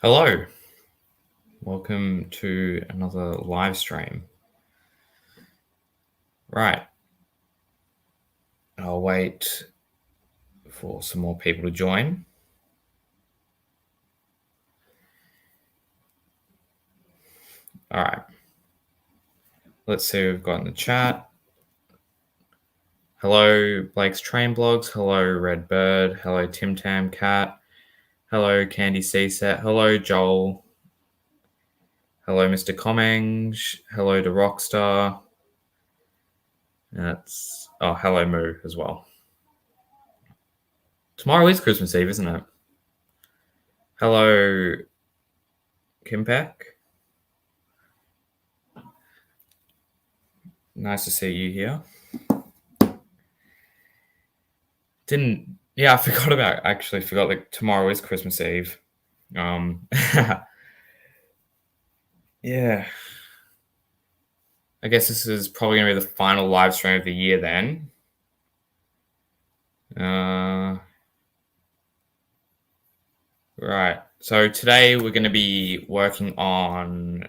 Hello, welcome to another live stream. Right, I'll wait for some more people to join. All right, let's see who we've got in the chat. Hello, Blake's Train Blogs. Hello, Red Bird. Hello, Tim Tam Cat. Hello, Candy C-Set. Hello, Joel. Hello, Mr. Comminge. Hello to Rockstar. Hello, Moo as well. Tomorrow is Christmas Eve, isn't it? Hello, Kimpek. Nice to see you here. I forgot that tomorrow is Christmas Eve. Yeah. I guess this is probably going to be the final live stream of the year then. Right. So today we're going to be working on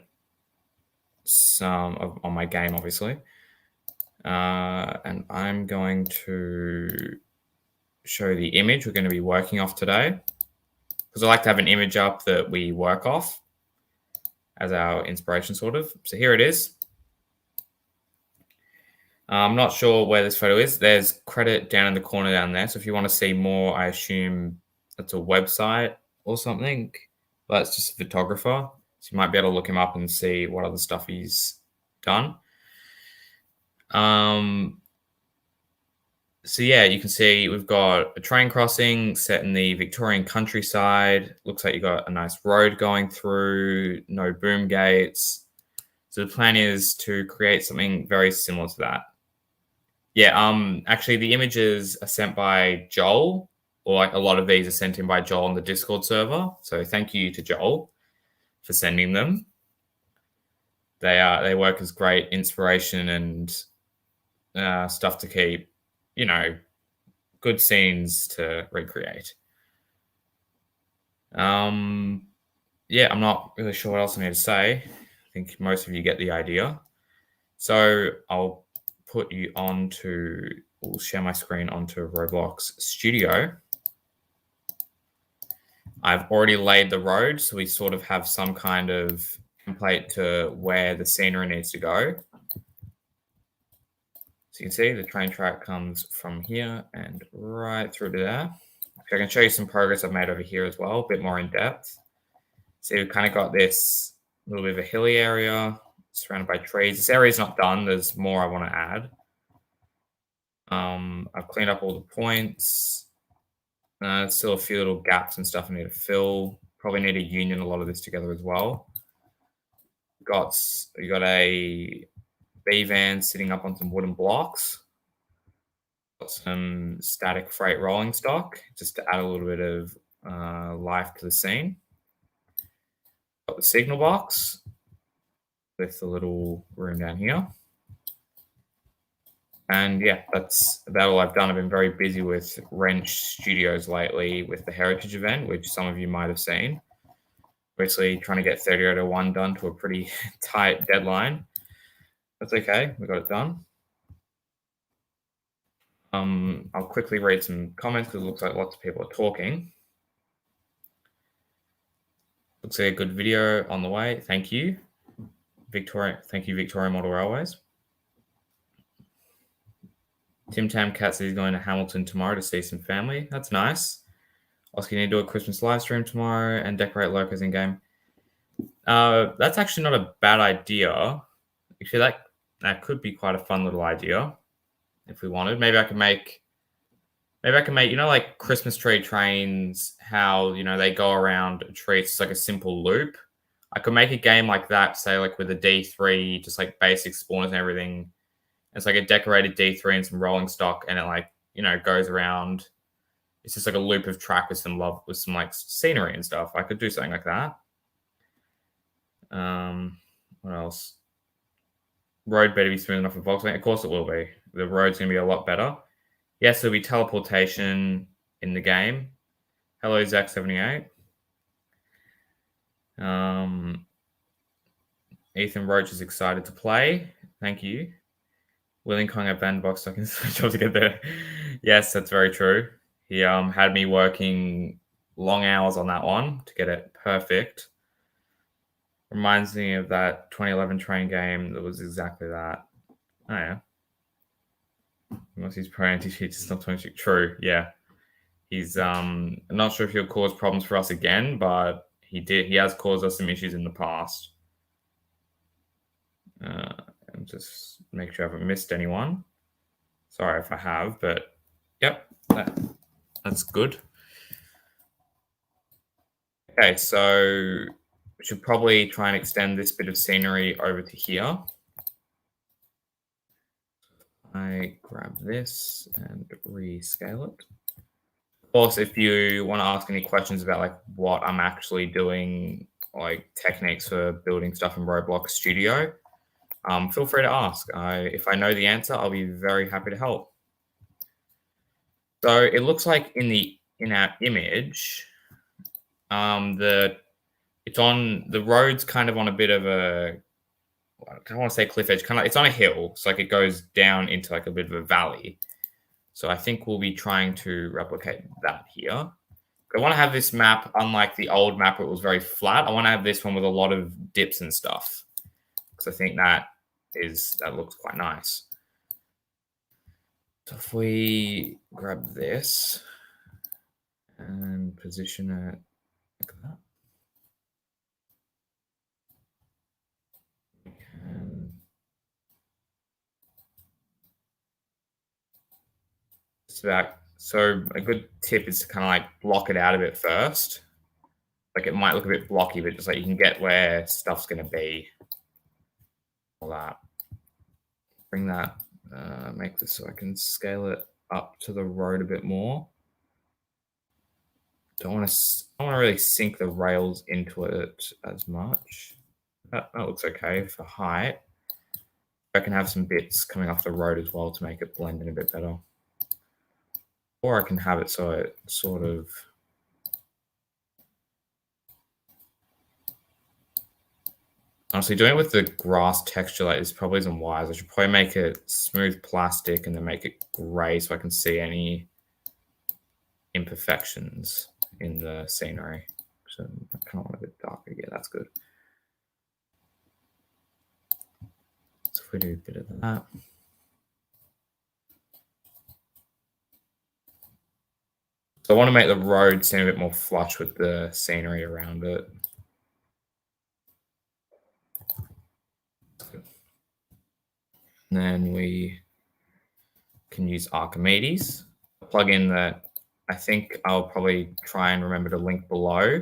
on my game, obviously. And I'm going to show the image we're going to be working off today, because I like to have an image up that we work off as our inspiration, sort of. So here it is. I'm not sure where this photo is. There's credit down in the corner down there. So if you want to see more, I assume that's a website or something. But it's just a photographer. So you might be able to look him up and see what other stuff he's done. So yeah, you can see we've got a train crossing set in the Victorian countryside. Looks like you got a nice road going through, no boom gates. So the plan is to create something very similar to that. Yeah, actually the images are sent by Joel, or like a lot of these are sent in by Joel on the Discord server. So thank you to Joel for sending them. They work as great inspiration and stuff to keep, good scenes to recreate. I'm not really sure what else I need to say. I think most of you get the idea. So I'll put you we'll share my screen onto Roblox Studio. I've already laid the road, so we sort of have some kind of template to where the scenery needs to go. So you can see the train track comes from here and right through to there. So I can show you some progress I've made over here as well, a bit more in depth. So we've kind of got this little bit of a hilly area surrounded by trees. This area is not done. There's more I want to add. I've cleaned up all the points. Still a few little gaps and stuff I need to fill. Probably need to union a lot of this together as well. You got a B van sitting up on some wooden blocks. Got some static freight rolling stock just to add a little bit of life to the scene. Got the signal box with the little room down here. And yeah, that's about all I've done. I've been very busy with Wrench Studios lately with the Heritage event, which some of you might have seen. Basically trying to get 30/01 done to a pretty tight deadline. That's okay, we got it done. I'll quickly read some comments because it looks like lots of people are talking. Looks like a good video on the way. Thank you, Victoria. Thank you, Victoria Model Railways. Tim Tam Cat says he's going to Hamilton tomorrow to see some family. That's nice. Oscar, you need to do a Christmas live stream tomorrow and decorate locos in game. That's actually not a bad idea. Actually, that could be quite a fun little idea if we wanted. Maybe I can make, like Christmas tree trains, how, they go around a tree. It's like a simple loop. I could make a game like that, say like with a D3, just like basic spawners and everything. It's like a decorated D3 and some rolling stock, and it goes around. It's just like a loop of track with some like scenery and stuff. I could do something like that. What else? Road better be smooth enough for Volkswagen. Of course it will be. The road's going to be a lot better. Yes, there'll be teleportation in the game. Hello, Zach78. Ethan Roach is excited to play. Thank you. Willing Kong at Vandenbricks, so I can switch off to get there. Yes, that's very true. He had me working long hours on that one to get it perfect. Reminds me of that 2011 train game that was exactly that. Oh yeah. Unless he's pro anti-cheat, it's not 20. True, yeah. He's I'm not sure if he'll cause problems for us again, but he has caused us some issues in the past. And just make sure I haven't missed anyone. Sorry if I have, but yep, that's good. Okay, so we should probably try and extend this bit of scenery over to here. I grab this and rescale it. Of course, if you want to ask any questions about like what I'm actually doing, like techniques for building stuff in Roblox Studio, feel free to ask. If I know the answer, I'll be very happy to help. So it looks like in our image, it's on the road's kind of on a bit of a, I don't want to say cliff edge, kind of it's on a hill, so like it goes down into like a bit of a valley. So I think we'll be trying to replicate that here. I want to have this map, unlike the old map, where it was very flat. I want to have this one with a lot of dips and stuff, because I think that looks quite nice. So if we grab this and position it like that. So a good tip is to kind of like block it out a bit first. Like it might look a bit blocky, but just like you can get where stuff's going to be. All that. Bring that, make this so I can scale it up to the road a bit more. Don't want to really sink the rails into it as much. That looks okay for height. I can have some bits coming off the road as well to make it blend in a bit better. Or I can have it so it sort of... Honestly, doing it with the grass texture like this probably isn't wise. I should probably make it smooth plastic and then make it grey so I can see any imperfections in the scenery. So I kind of want it a bit darker. Yeah, that's good. So if we do a bit of that. So I want to make the road seem a bit more flush with the scenery around it. And then we can use Archimedes. A plugin that I think I'll probably try and remember to link below,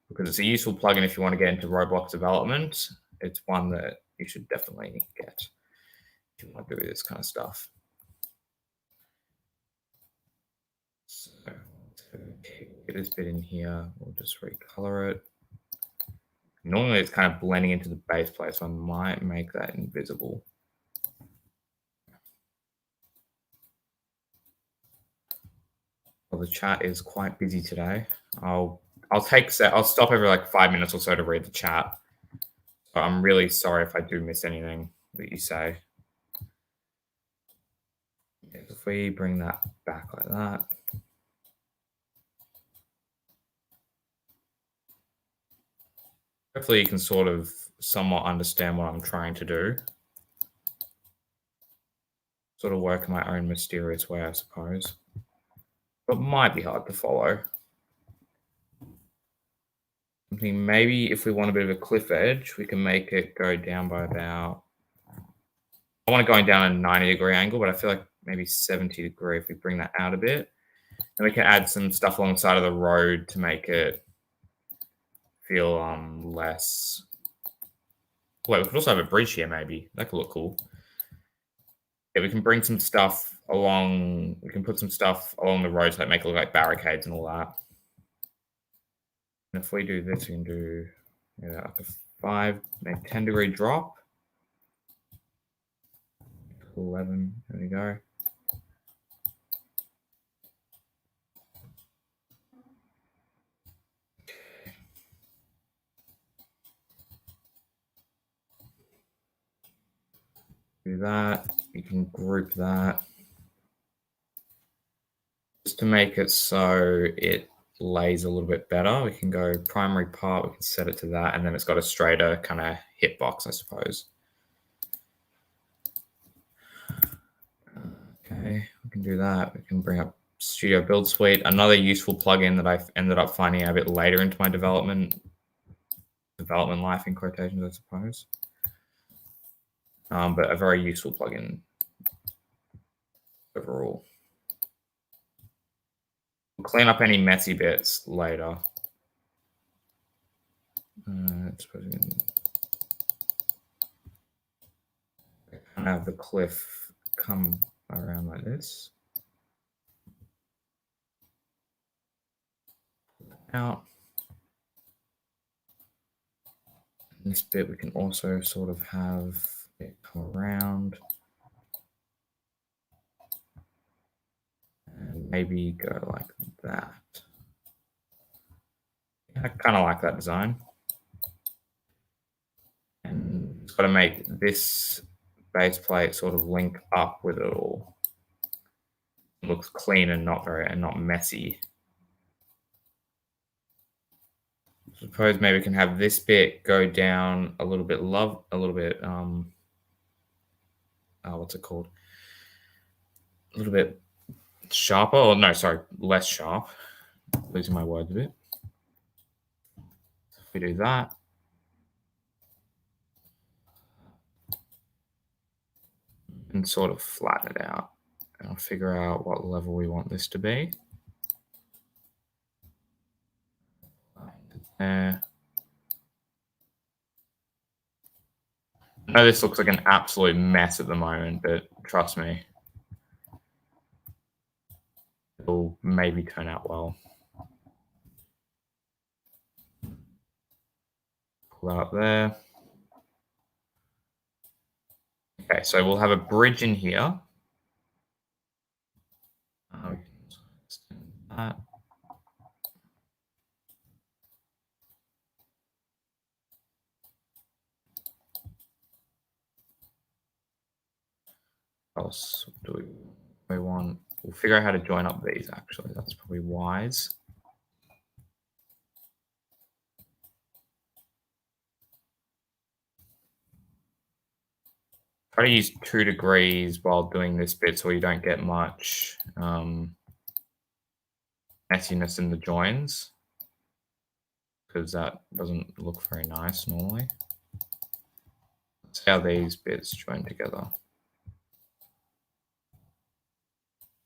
because it's a useful plugin if you want to get into Roblox development. It's one that you should definitely get if you want to do this kind of stuff. So to get this bit in here, we'll just recolor it. Normally it's kind of blending into the base plate, so I might make that invisible. Well, the chat is quite busy today. I'll stop every like 5 minutes or so to read the chat. So I'm really sorry if I do miss anything that you say. If we bring that back like that. Hopefully you can sort of somewhat understand what I'm trying to do. Sort of work in my own mysterious way, I suppose. But might be hard to follow. Something maybe if we want a bit of a cliff edge, we can make it go down by about... I want it going down a 90-degree angle, but I feel like maybe 70-degree if we bring that out a bit. And we can add some stuff alongside of the road to make it feel less... Wait, we could also have a bridge here maybe. That could look cool. Yeah, we can bring some stuff along. We can put some stuff along the road to like make it look like barricades and all that. And if we do this, we can do like a 5, maybe 10-degree drop. 11. There we go. do that. You can group that. Just to make it so it lays a little bit better, we can go primary part, we can set it to that, and then it's got a straighter kind of hitbox, I suppose. Okay, we can do that. We can bring up Studio Build Suite, another useful plugin that I've ended up finding a bit later into my development life, in quotations, I suppose. But a very useful plugin overall. We'll clean up any messy bits later. I suppose we can kind of have the cliff come around like this. Out. And this bit we can also sort of have it come around. And maybe go like that. I kind of like that design. And it's got to make this base plate sort of link up with it all. It looks clean and not messy. Suppose maybe we can have this bit go down a little bit what's it called? A little bit sharper, or no, sorry, less sharp. Losing my words a bit. If we do that, and sort of flatten it out, and I'll figure out what level we want this to be. There. I know this looks like an absolute mess at the moment, but trust me, it'll maybe turn out well. Pull that up there. Okay, so we'll have a bridge in here. We can extend that. What else do we want? We'll figure out how to join up these, actually. That's probably wise. Try to use 2 degrees while doing this bit so you don't get much messiness in the joins, because that doesn't look very nice normally. Let's see how these bits join together.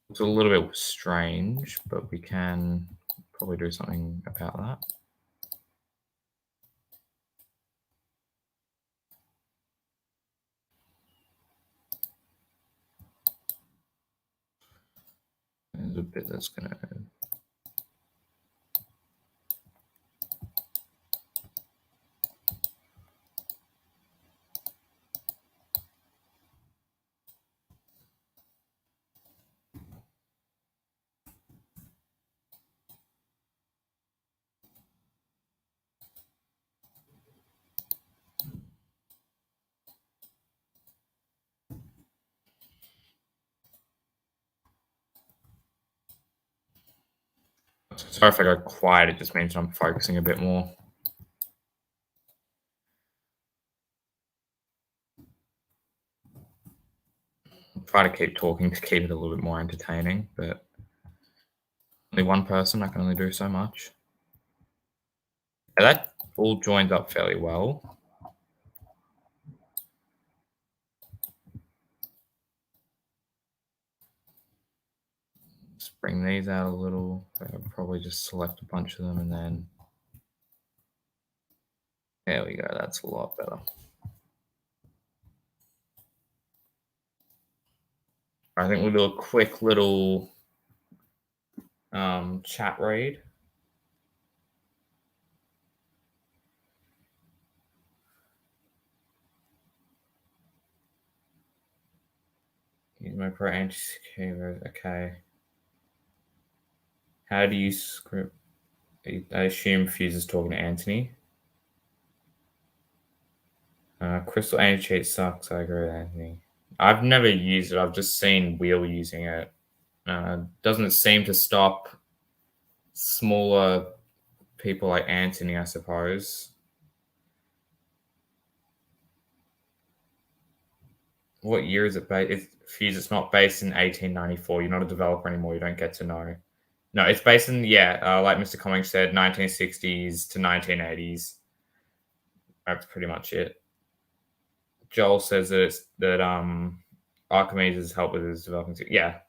It's a little bit strange, but we can probably do something about that. There's a bit that's going to... Sorry if I go quiet, it just means I'm focusing a bit more. I'll try to keep talking to keep it a little bit more entertaining, but only one person, I can only do so much. Yeah, that all joins up fairly well. Just bring these out a little. I'll probably just select a bunch of them and then... There we go, that's a lot better. I think we'll do a quick little chat read. Use my pro anti-security. Okay. How do you script? I assume Fuse is talking to Anthony. Crystal anti-cheat sucks. I agree with Anthony. I've never used it. I've just seen Wheel using it. Doesn't seem to stop smaller people like Anthony, I suppose. What year is it based? If Fuse, it's not based in 1894. You're not a developer anymore. You don't get to know. No, it's based in, like Mr. Cummings said, 1960s to 1980s. That's pretty much it. Joel says that Archimedes has helped with his developing. Yeah,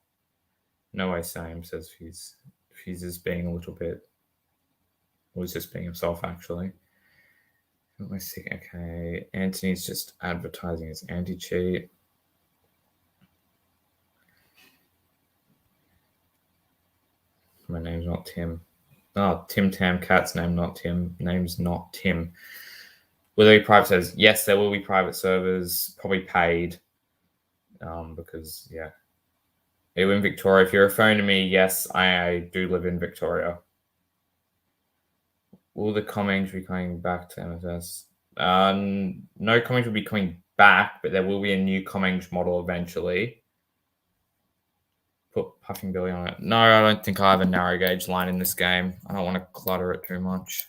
no way, same, says Fuse. Fuse is being a little bit, or he's just being himself, actually. What am I seeing? Okay, Anthony's just advertising his anti-cheat. My name's not Tim. Oh, Tim Tam Cat's name, not Tim. Name's not Tim. Will there be private servers? Yes, there will be private servers, probably paid. Because are you in Victoria? If you're referring to me, yes, I do live in Victoria. Will the Commings be coming back to MSS? No Commings will be coming back, but there will be a new Commings model eventually. Put Puffing Billy on it. No, I don't think I have a narrow gauge line in this game. I don't want to clutter it too much.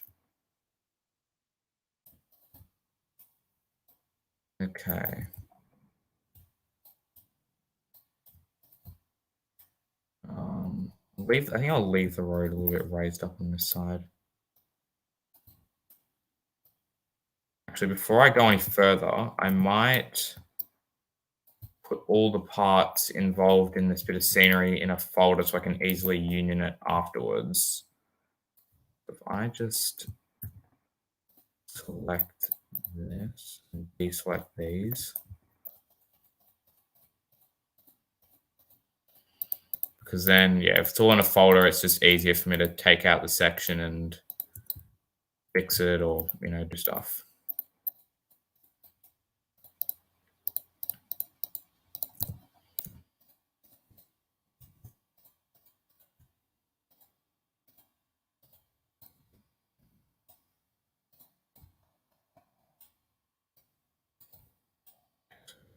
Okay. I think I'll leave the road a little bit raised up on this side. Actually, before I go any further, I might put all the parts involved in this bit of scenery in a folder so I can easily union it afterwards. If I just select this and deselect these, because then, if it's all in a folder, it's just easier for me to take out the section and fix it or, do stuff.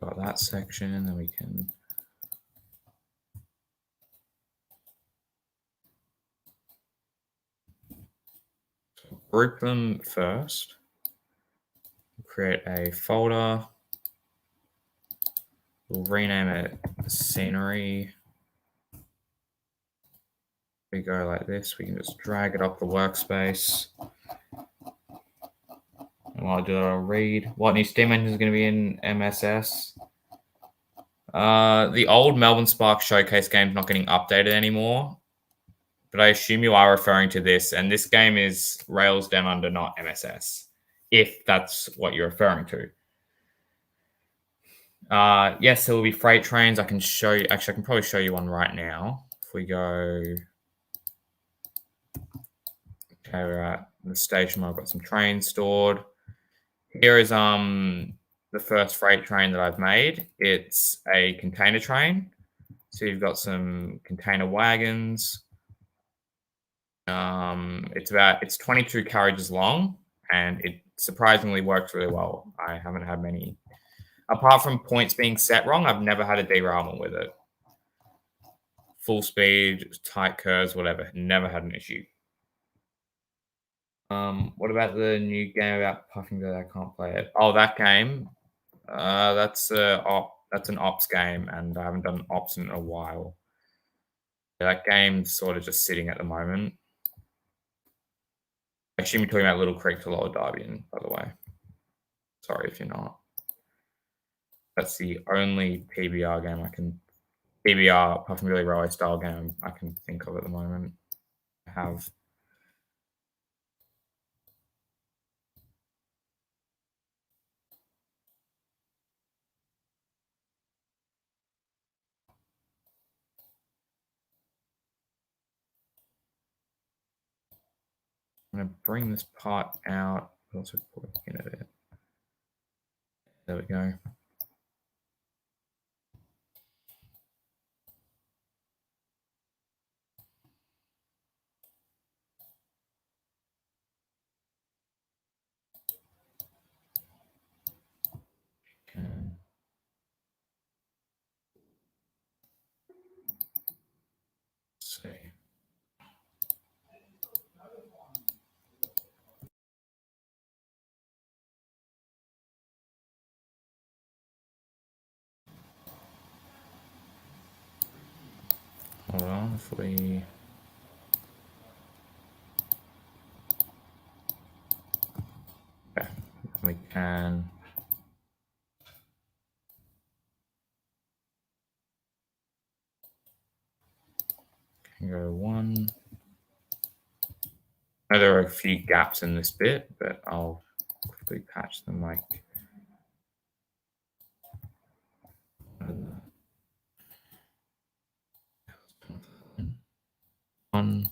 Got that section, and then we can group them first. Create a folder. We'll rename it scenery. We go like this. We can just drag it up the workspace. And while I do that, I'll read what new Steam engine is going to be in MSS. The old Melbourne Spark Showcase game is not getting updated anymore, but I assume you are referring to this, and this game is Rails Down Under, not MSS, if that's what you're referring to. Yes, there will be freight trains. I can show you. Actually, I can probably show you one right now. If we go, okay, we're at the station where I've got some trains stored. Here is the first freight train that I've made. It's a container train. So you've got some container wagons. It's 22 carriages long, and it surprisingly works really well. I haven't had many, apart from points being set wrong, I've never had a derailment with it. Full speed, tight curves, whatever, never had an issue. What about the new game about puffing that I can't play it? Oh, that game. That's an ops game, and I haven't done ops in a while. That game's sort of just sitting at the moment. I assume you're talking about Little Creek to Lower Darbian, by the way. Sorry if you're not. That's the only PBR game PBR Puffin Billy Railway style game I can think of at the moment. I have. I'm going to bring this part out, but also put it in a bit. There we go. Hopefully. Okay, we can. Go 1. I know there are a few gaps in this bit, but I'll quickly patch them like. One.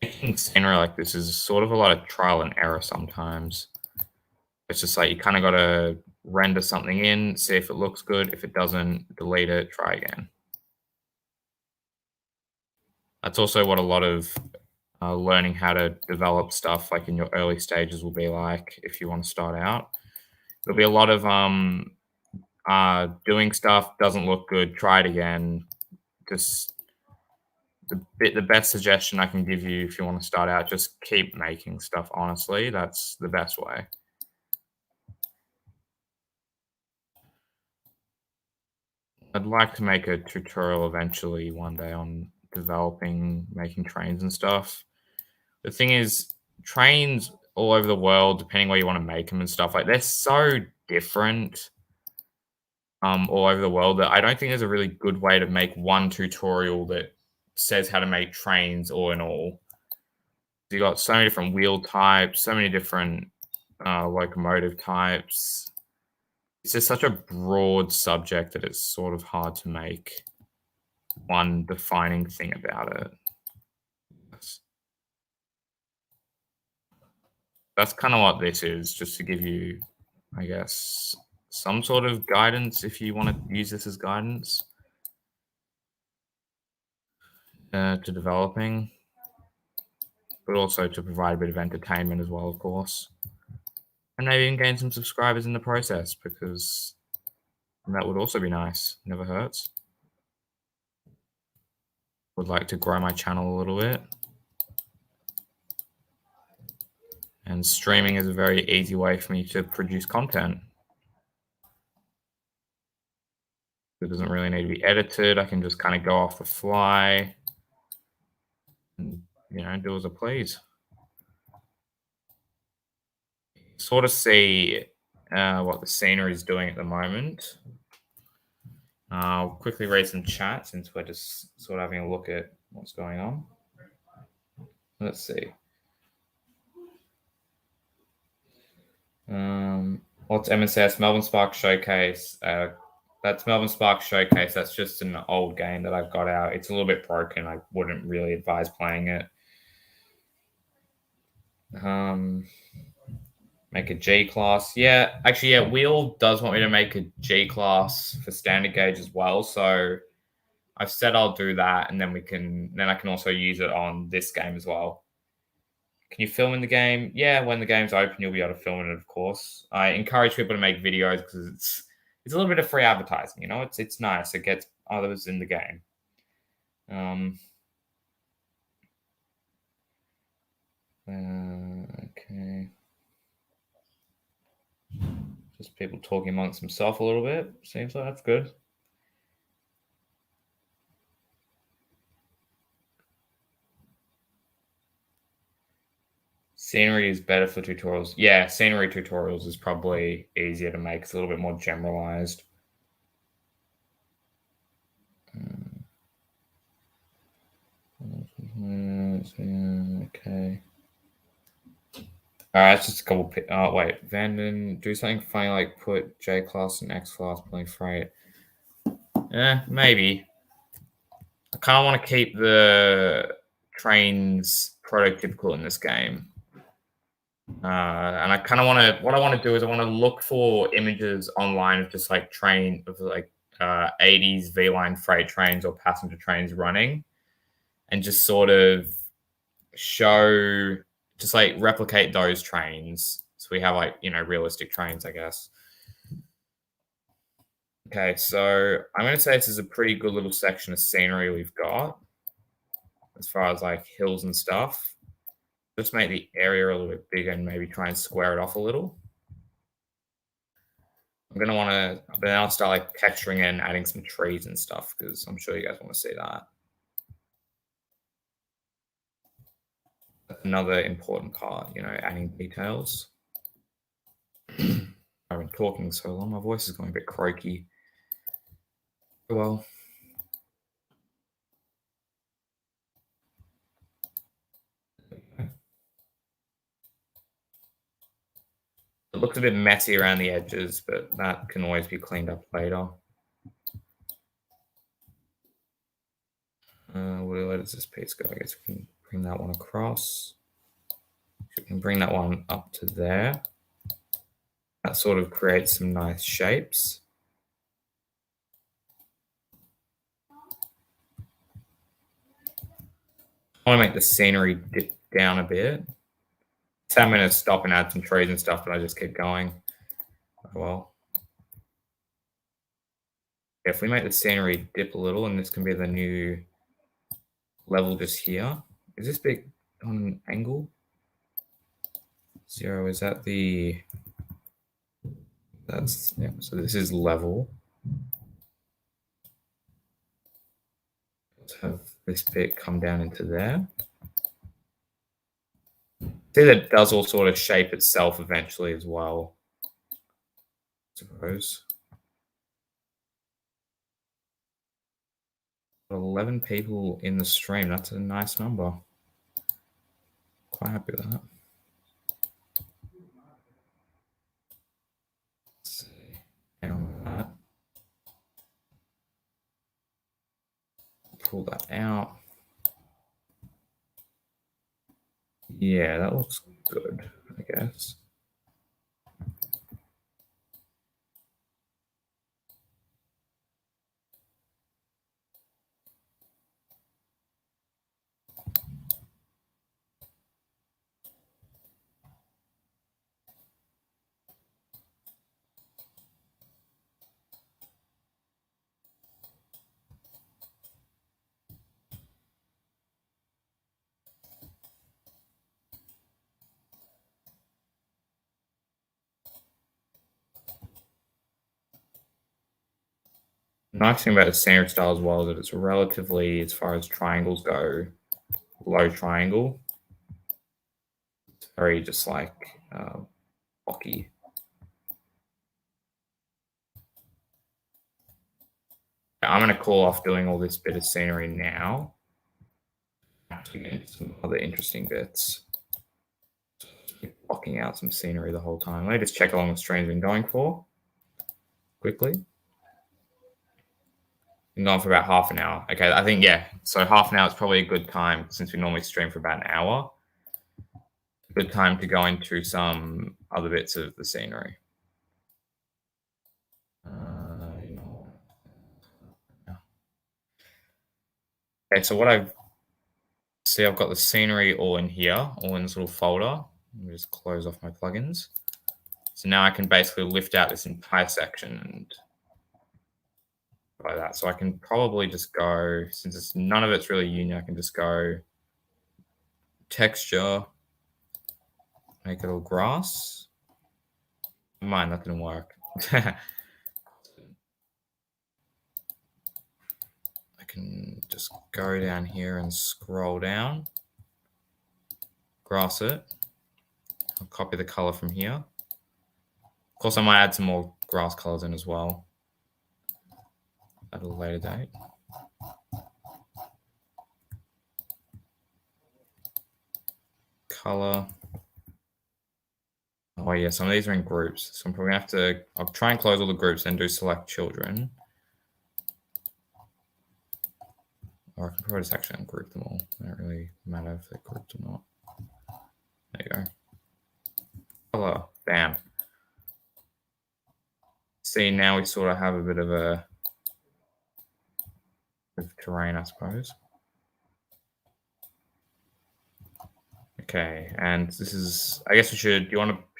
Making scenery like this is sort of a lot of trial and error sometimes. It's just like you kind of got to render something in, see if it looks good. If it doesn't, delete it, try again. That's also what a lot of learning how to develop stuff like in your early stages will be like if you want to start out. There'll be a lot of doing stuff, doesn't look good, try it again. Just the best suggestion I can give you if you want to start out, just keep making stuff, honestly. That's the best way. I'd like to make a tutorial eventually one day on developing, making trains and stuff. The thing is, trains all over the world, depending where you want to make them and stuff, like they're so different all over the world that I don't think there's a really good way to make one tutorial that says how to make trains all in all. You got so many different wheel types, so many different locomotive types. It's just such a broad subject that it's sort of hard to make one defining thing about it. That's kind of what this is, just to give you, I guess, some sort of guidance if you want to use this as guidance to developing, but also to provide a bit of entertainment as well, of course. And maybe even gain some subscribers in the process, because that would also be nice. Never hurts. Would like to grow my channel a little bit. And streaming is a very easy way for me to produce content. It doesn't really need to be edited. I can just kind of go off the fly and, do as I please. Sort of see what the scenery is doing at the moment. I'll quickly read some chat since we're just sort of having a look at what's going on. Let's see. What's MSS? Melbourne Spark Showcase. That's Melbourne Spark Showcase. That's just an old game that I've got out. It's a little bit broken. I wouldn't really advise playing it. Make a G class. Yeah, actually, yeah, Wheel does want me to make a G class for standard gauge as well. So I've said I'll do that, and then I can also use it on this game as well. Can you film in the game? Yeah, when the game's open, you'll be able to film in it, of course. I encourage people to make videos because it's a little bit of free advertising, it's nice. It gets others in the game. Okay. Just people talking amongst themselves a little bit. Seems like that's good. Scenery is better for tutorials. Yeah, scenery tutorials is probably easier to make. It's a little bit more generalized. Okay. All right, it's just a couple. Oh wait, Vanden, do something funny like put J class and X class playing freight. Yeah, maybe. I kind of want to keep the trains prototypical in this game. And I kind of want to, what I want to do is I want to look for images online of just like 80s V-line freight trains or passenger trains running, and just sort of show, just like replicate those trains. So we have like, realistic trains, I guess. Okay, so I'm going to say this is a pretty good little section of scenery we've got as far as like hills and stuff. Just make the area a little bit bigger and maybe try and square it off a little. I'm going to want to, but then I'll start like texturing and adding some trees and stuff because I'm sure you guys want to see that. That's another important part, adding details. I've been talking so long, my voice is going a bit croaky. Well, it looks a bit messy around the edges, but that can always be cleaned up later. Where does this piece go? I guess we can bring that one across. We can bring that one up to there. That sort of creates some nice shapes. I want to make the scenery dip down a bit. So I'm going to stop and add some trees and stuff, but I just keep going. Oh, well. If we make the scenery dip a little, and this can be the new level just here. Is this big on an angle? 0, is that the... That's, yeah, so this is level. Let's have this bit come down into there. See that it does all sort of shape itself eventually as well, I suppose. 11 people in the stream. That's a nice number. Quite happy with that. Let's see. That. Pull that out. Yeah, that looks good, I guess. The nice thing about the standard style as well is that it's relatively, as far as triangles go, low triangle. It's very just like blocky. I'm going to call off doing all this bit of scenery now. To get some other interesting bits. Keep blocking out some scenery the whole time. Let me just check how long the stream's been going for. Quickly. Been going for about half an hour. Okay, I think, yeah. So half an hour is probably a good time since we normally stream for about an hour. Good time to go into some other bits of the scenery. Okay, so what I've got the scenery all in here, all in this little folder. Let me just close off my plugins. So now I can basically lift out this entire section and like that. So I can probably just go, since none of it's really union, I can just go texture, make it all grass. Mine, that didn't work. I can just go down here and scroll down, grass it. I'll copy the color from here. Of course, I might add some more grass colors in as well at a later date. Color. Oh yeah, some of these are in groups. So I'm probably gonna have to, I'll try and close all the groups and do select children. Or probably just actually ungroup them all. It don't really matter if they're grouped or not. There you go. Color. Bam. See, now we sort of have a bit of terrain, I suppose. Okay, and this is, I guess should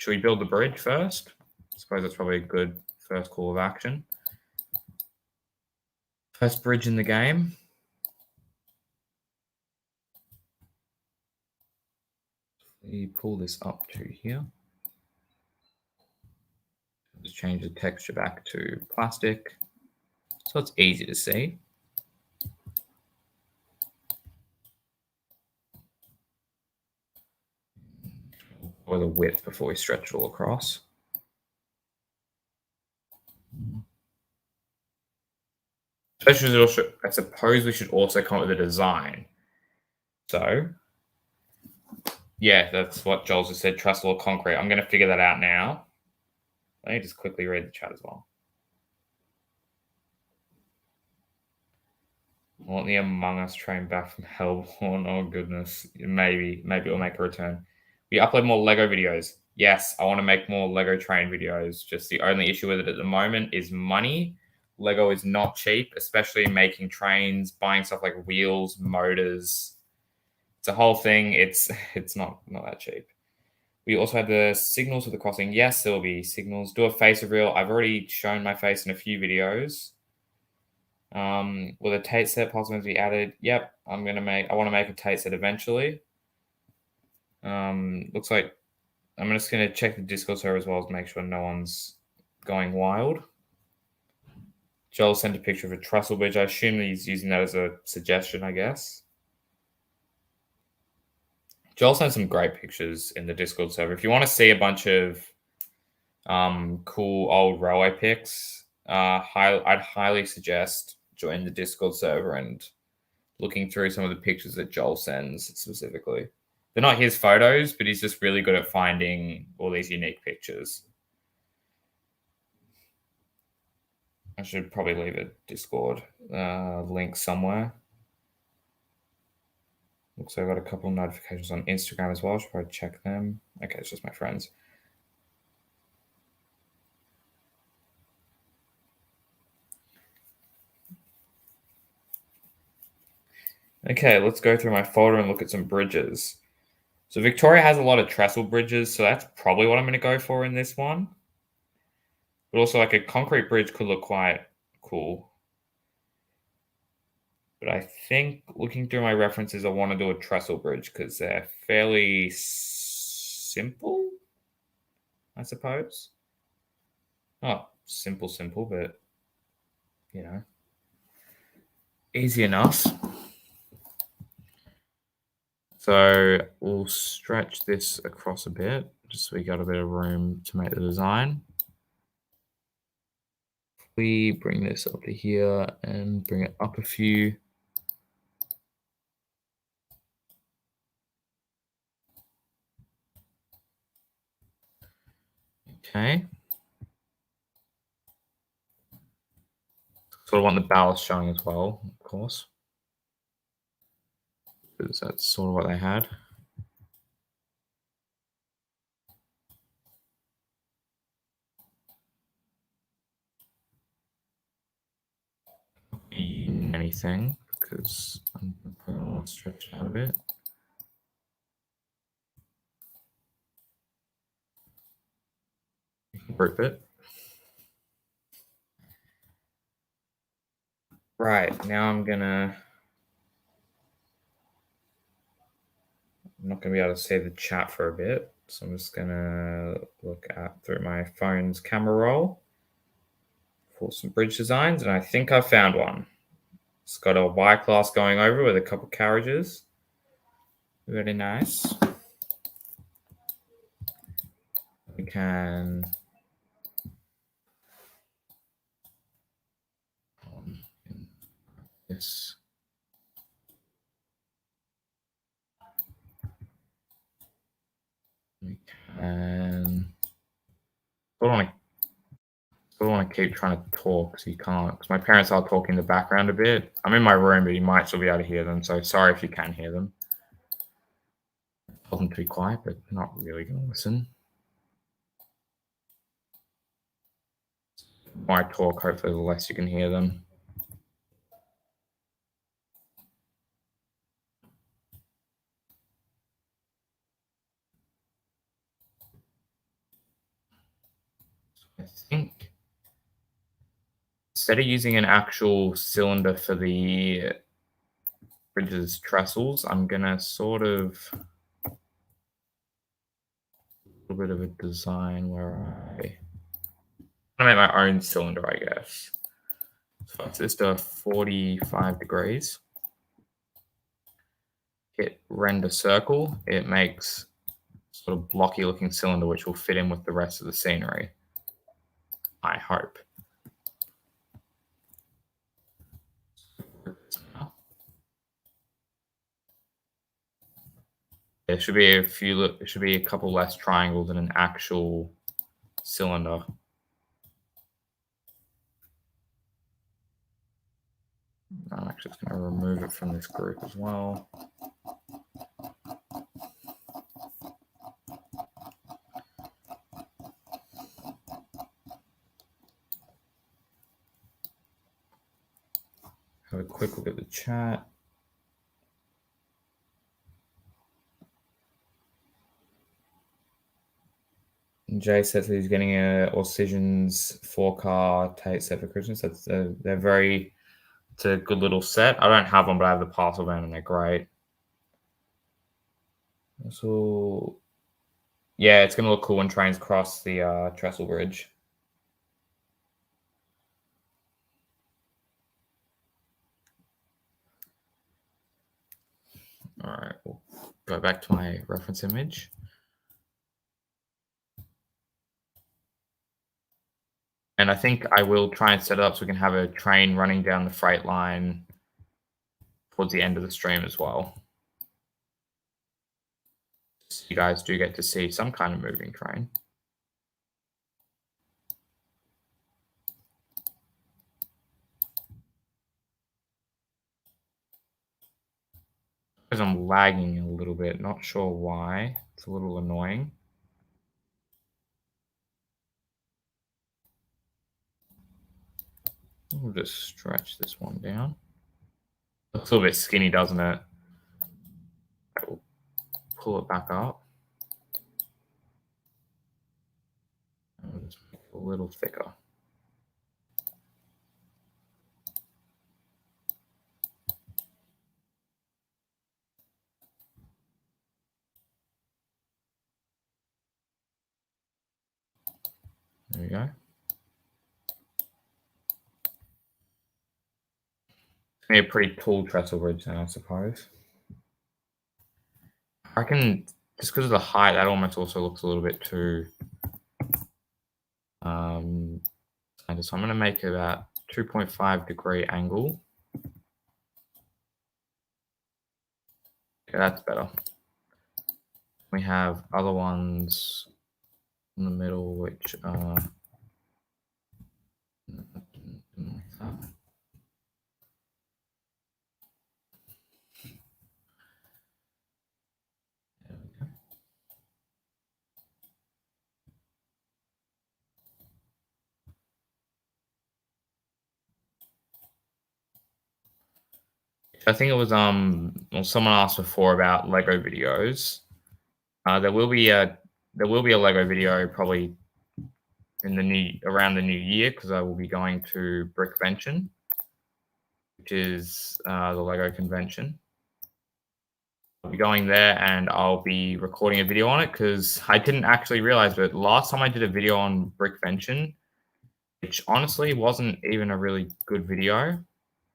we build the bridge first? I suppose that's probably a good first call of action. First bridge in the game. We pull this up to here. Just change the texture back to plastic, so it's easy to see. Or the width before we stretch it all across. Especially, I suppose we should also come up with a design. So, yeah, that's what Joel just said, trestle or concrete. I'm going to figure that out now. Let me just quickly read the chat as well. I want the Among Us train back from Hellborn. Oh, goodness. Maybe it'll make a return. We upload more Lego videos. Yes, I want to make more Lego train videos. Just the only issue with it at the moment is money. Lego is not cheap, especially making trains, buying stuff like wheels, motors. It's a whole thing. It's not that cheap. We also have the signals for the crossing. Yes, there will be signals. Do a face reveal. I've already shown my face in a few videos. Will the Tate set possibly be added? Yep, I want to make a Tate set eventually. Looks like I'm just going to check the Discord server as well to make sure no one's going wild. Joel sent a picture of a Trestle Bridge. I assume he's using that as a suggestion, I guess. Joel sent some great pictures in the Discord server. If you want to see a bunch of cool old railway pics, I'd highly suggest join the Discord server and looking through some of the pictures that Joel sends specifically. They're not his photos, but he's just really good at finding all these unique pictures. I should probably leave a Discord link somewhere. Looks like I've got a couple of notifications on Instagram as well. I should probably check them. Okay, it's just my friends. Okay, let's go through my folder and look at some bridges. So Victoria has a lot of trestle bridges, so that's probably what I'm going to go for in this one. But also, like, a concrete bridge could look quite cool. But I think looking through my references, I want to do a trestle bridge because they're fairly simple, I suppose. Not simple, but, you know, easy enough. So we'll stretch this across a bit, just so we got a bit of room to make the design. We bring this up to here and bring it up a few. Okay. Sort of want the ballast showing as well, of course, because that's sort of what they had. Anything, because I'm going to stretch out a bit. You can group it. Right, now I'm not gonna be able to see the chat for a bit, so I'm just gonna look through my phone's camera roll for some bridge designs, and I think I found one. It's got a Y-class going over with a couple carriages. Really nice. We can this. We can sort of want to keep trying to talk because he can't. Because my parents are talking in the background a bit. I'm in my room, but you might still be able to hear them. So sorry if you can hear them. Told them to be quiet, but they're not really going to listen. The more I talk, hopefully, the less you can hear them. I think instead of using an actual cylinder for the bridge's trestles, I'm gonna sort of a little bit of a design where I make my own cylinder, I guess. So it's just a 45 degrees. Hit render circle. It makes sort of blocky looking cylinder which will fit in with the rest of the scenery. I hope. There should be a couple less triangles than an actual cylinder. I'm actually just going to remove it from this group as well. Have a quick look at the chat. Jay says that he's getting a Orcisions 4-car Tate set for Christmas. They're very. It's a good little set. I don't have them, but I have the parcel van, and they're great. So, yeah, it's gonna look cool when trains cross the Trestle Bridge. All right, we'll go back to my reference image. And I think I will try and set it up so we can have a train running down the freight line towards the end of the stream as well. So you guys do get to see some kind of moving train. Because I'm lagging a little bit, not sure why. It's a little annoying. We'll just stretch this one down. Looks a little bit skinny, doesn't it? I will pull it back up. And we'll just make it a little thicker. There we go. It's gonna be a pretty tall trestle bridge then, I suppose. I reckon just because of the height, that almost also looks a little bit too so I'm going to make it a 2.5 degree angle. Okay, that's better. We have other ones in the middle, which are I think it was well, someone asked before about Lego videos. There will be a Lego video probably in around the new year because I will be going to Brickvention, which is the Lego convention. I'll be going there and I'll be recording a video on it because I didn't actually realize, but last time I did a video on Brickvention, which honestly wasn't even a really good video,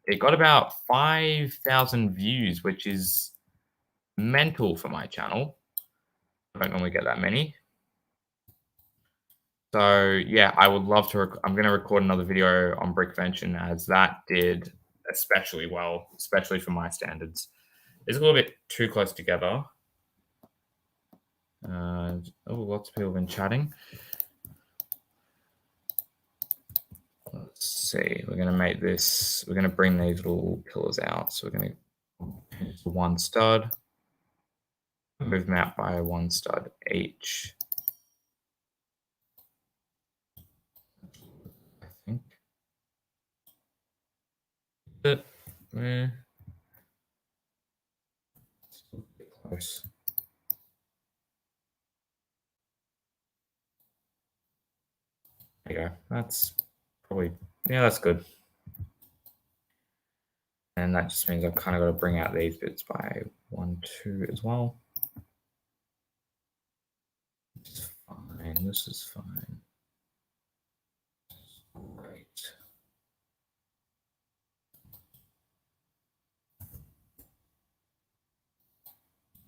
it got about 5,000 views, which is mental for my channel. I don't normally get that many. So yeah, I would love to. I'm going to record another video on Brickvention as that did especially well, especially for my standards. It's a little bit too close together. Lots of people have been chatting. Let's see. We're going to make this. We're going to bring these little pillars out. So we're going to one stud. Move them out by one stud each. I think. But close. There you go. That's probably, yeah, that's good. And that just means I've kind of got to bring out these bits by 1, 2 as well. This is fine. This is fine. Great.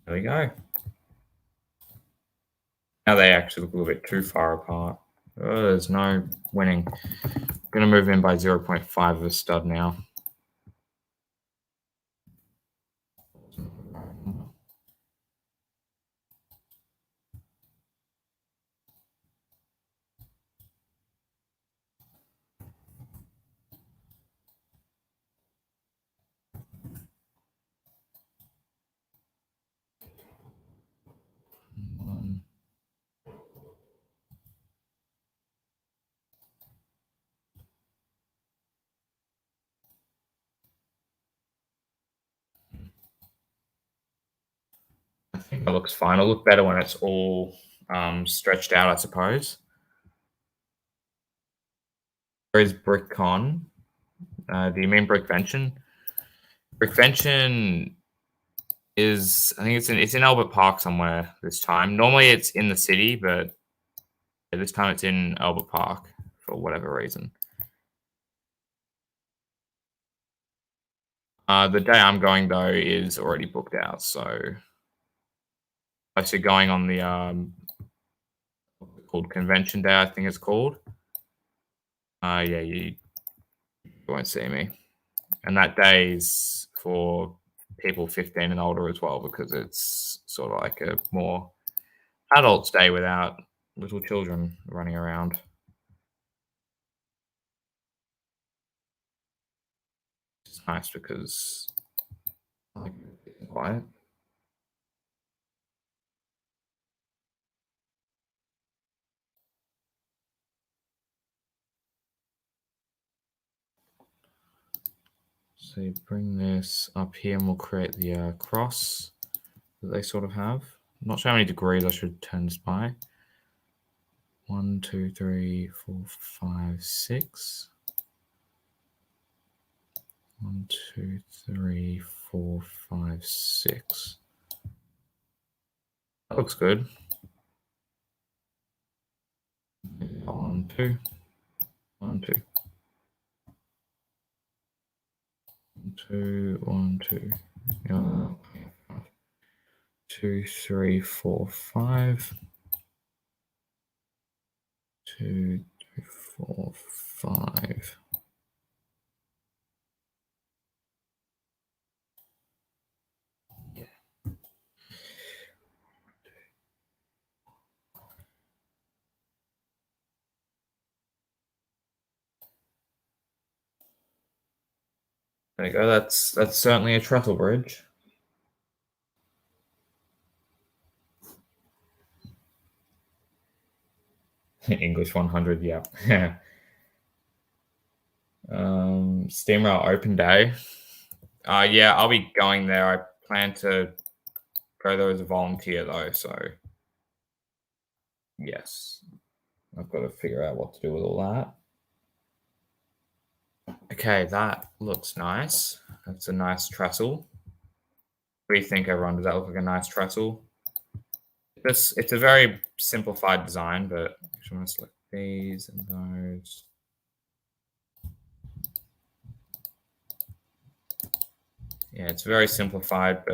There we go. Now they actually look a little bit too far apart. Oh, there's no winning. I'm going to move in by 0.5 of a stud now. I think that looks fine. It'll look better when it's all stretched out, I suppose. Where is BrickCon? Do you mean Brickvention? Brickvention is, I think it's in Albert Park somewhere this time. Normally it's in the city, but this time it's in Albert Park for whatever reason. The day I'm going though is already booked out, so you're going on the called Convention Day, I think it's called. Yeah, you won't see me, and that day is for people 15 and older as well, because it's sort of like a more adults day without little children running around. It's nice because I like it quiet. So you bring this up here and we'll create the cross that they sort of have. I'm not sure how many degrees I should turn this by. 1, 2, 3, 4, 5, 6. 1, 2, 3, 4, 5, 6. That looks good. 1, 2. 1, 2. 2, 1, 2. Yeah. 2, 3, 4, 5. 2, 3, 4, 5. Yeah. There you go. That's certainly a Trestle Bridge. English 100, yeah. Steamrail open day. Yeah, I'll be going there. I plan to go there as a volunteer though, so yes, I've got to figure out what to do with all that. Okay, that looks nice. That's a nice trestle. What do you think, everyone? Does that look like a nice trestle? It's a very simplified design, but I just want to select these and those. Yeah, it's very simplified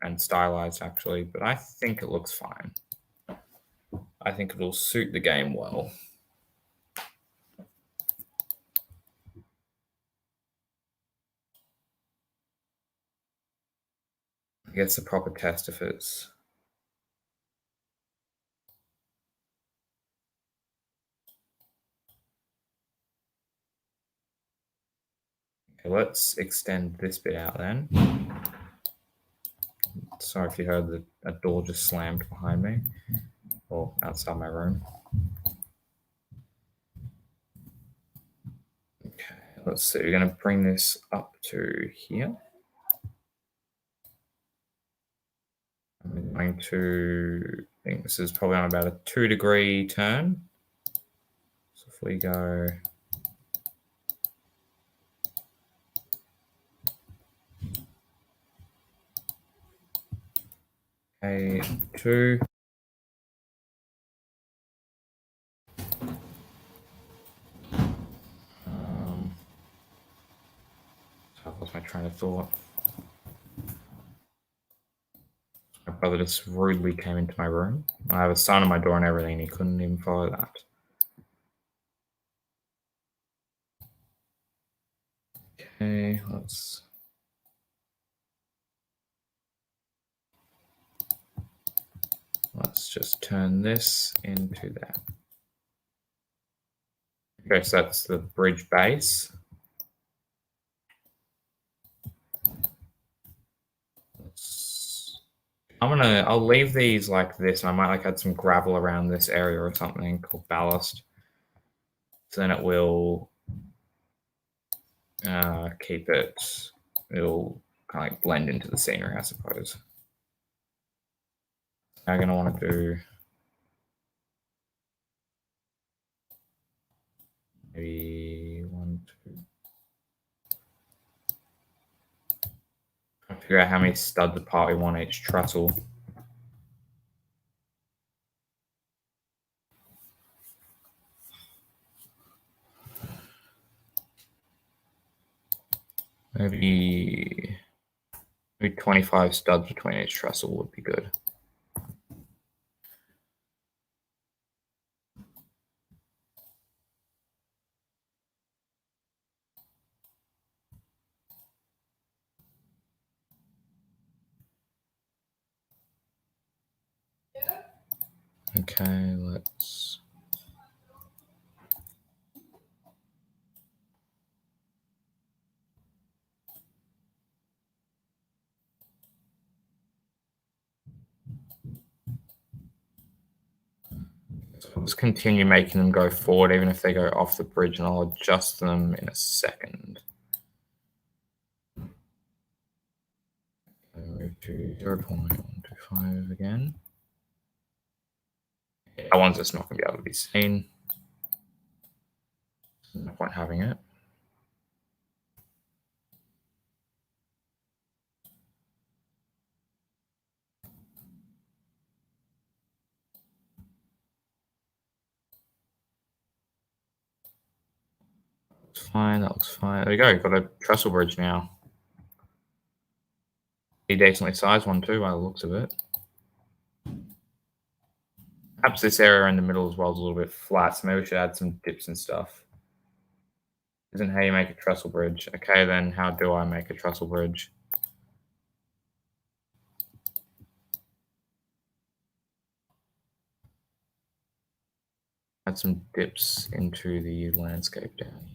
and stylized actually, but I think it looks fine. I think it'll suit the game well. I guess the proper test if it's Okay, let's extend this bit out then. Sorry if you heard a door just slammed behind me or outside my room. Okay, let's see. We're going to bring this up to here. I'm going to think this is probably on about a 2-degree turn. So if we go A2. So I've lost my train of thought. My brother just rudely came into my room. I have a sign on my door and everything, and he couldn't even follow that. Okay, let's just turn this into that. Okay, so that's the bridge base. I'll leave these like this, and I might add some gravel around this area or something called ballast. So then it will keep it. It'll kind of blend into the scenery, I suppose. I'm gonna want to do maybe 1, 2. Figure out how many studs apart we want each trestle. Maybe 25 studs between each trestle would be good. Okay, let's. So I'll just continue making them go forward, even if they go off the bridge, and I'll adjust them in a second. Move to 0.125 again. That one's just not going to be able to be seen. No point having it. Fine, that looks fine. There you go, you've got a trestle bridge now. A decently sized one too, by the looks of it. Perhaps this area in the middle as well is a little bit flat, so maybe we should add some dips and stuff. Isn't how you make a trestle bridge. Okay, then how do I make a trestle bridge? Add some dips into the landscape down here.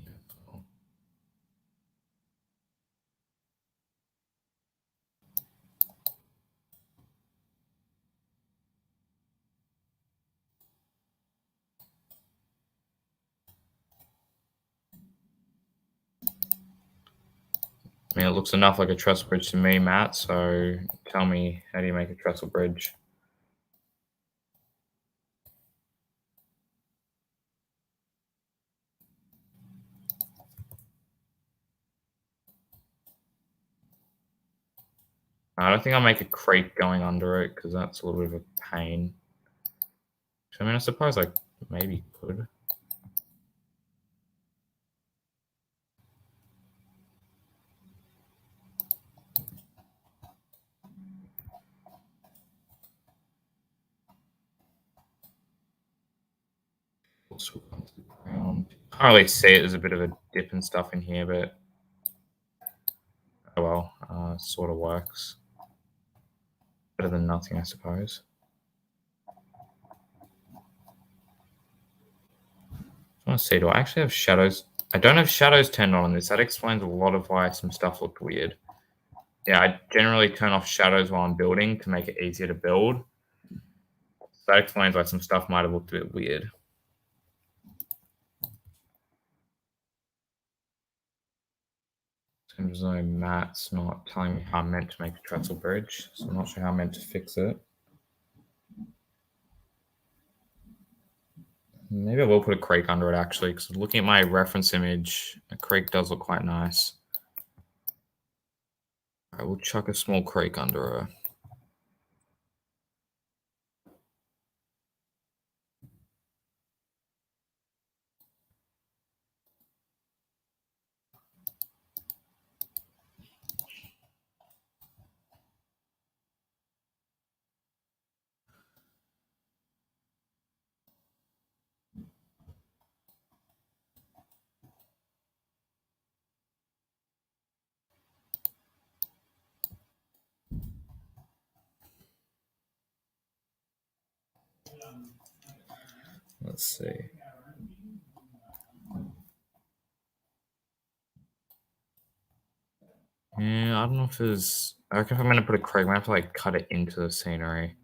I mean, it looks enough like a trestle bridge to me, Matt, so tell me, how do you make a trestle bridge? I don't think I'll make a creek going under it, because that's a little bit of a pain. So, I mean, I suppose I maybe could. Can't really see it. There's a bit of a dip and stuff in here, but oh well, sort of works. Better than nothing, I suppose. I want to see, do I actually have shadows I don't have shadows turned on this. That explains a lot of why some stuff looked weird. Yeah, I generally turn off shadows while I'm building to make it easier to build. That explains why some stuff might have looked a bit weird. Seems as though Matt's not telling me how I'm meant to make a trestle bridge, so I'm not sure how I'm meant to fix it. Maybe I will put a creek under it, actually, because looking at my reference image, a creek does look quite nice. I will chuck a small creek under her. Let's see. Yeah, I don't know if there's. I reckon if I'm going to put a creek, I'm going to have to like cut it into the scenery,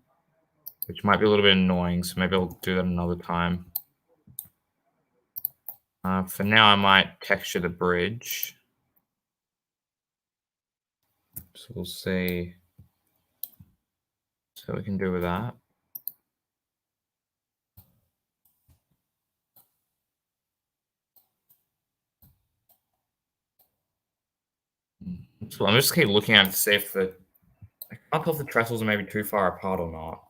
which might be a little bit annoying, so maybe I'll do that another time. For now, I might texture the bridge. So we'll see. So we can do with that. So I'm just keep looking at it to see if I can't tell if the trestles are maybe too far apart or not.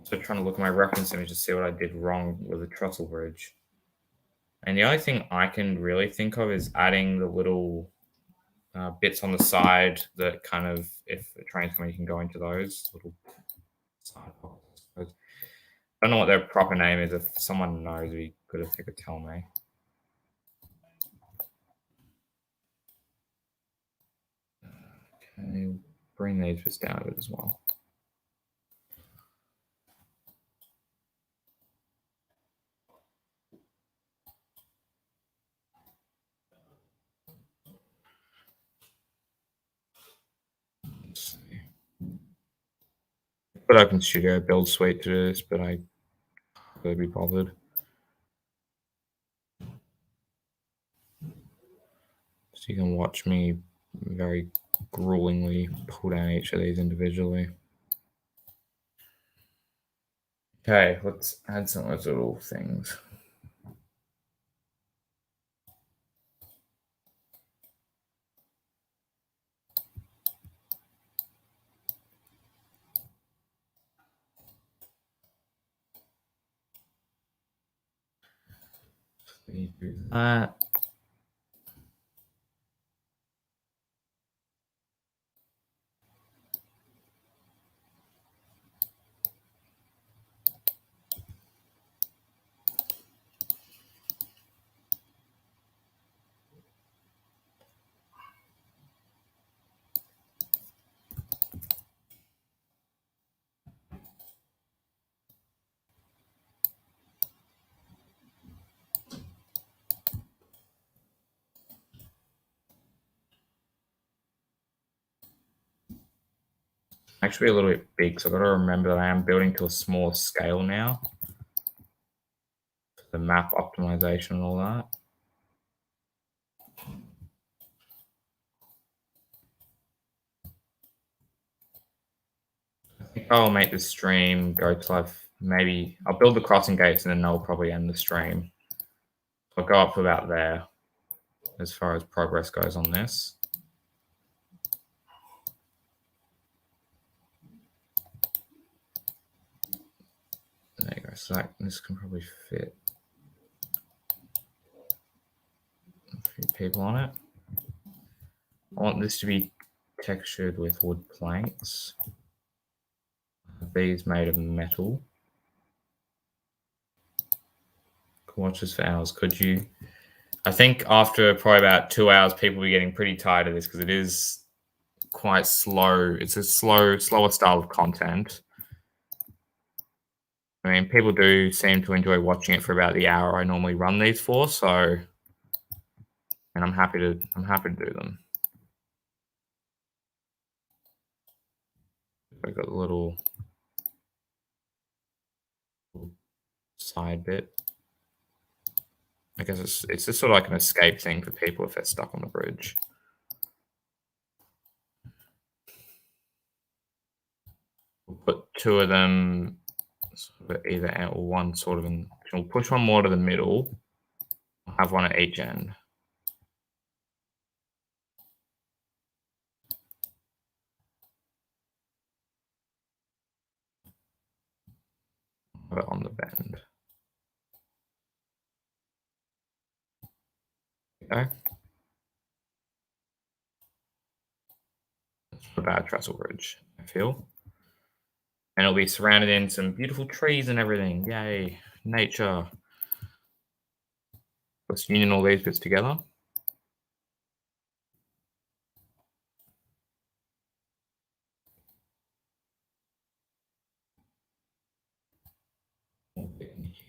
So trying to look at my reference image to see what I did wrong with the trestle bridge. And the only thing I can really think of is adding the little bits on the side that kind of, if the train's coming, you can go into those little side pockets. I don't know what their proper name is. If someone knows, it'd be good if they could tell me. Okay, bring these just down a bit as well. But Open Studio build suite to do this, but I could be bothered. So you can watch me very gruelingly pull down each of these individually. Okay, let's add some of those little things. Do that. Actually, a little bit big, so I've got to remember that I am building to a smaller scale now. For the map optimization and all that. I think I'll make the stream go till I'll build the crossing gates and then I'll probably end the stream. I'll go up to about there as far as progress goes on this. There you go. So this can probably fit a few people on it. I want this to be textured with wood planks. These made of metal. Watch this for hours, could you? I think after probably about 2 hours, people will be getting pretty tired of this because it is quite slow. It's a slower style of content. I mean, people do seem to enjoy watching it for about the hour I normally run these for, so and I'm happy to do them. I've got a little side bit. I guess it's just sort of like an escape thing for people if they're stuck on the bridge. We'll put two of them sort of either end, or one sort of in. We'll push one more to the middle. I'll have one at each end. Have it on the bend. Okay. That's a bad Trestle Bridge, I feel. And it'll be surrounded in some beautiful trees and everything. Yay, nature. Let's union all these bits together.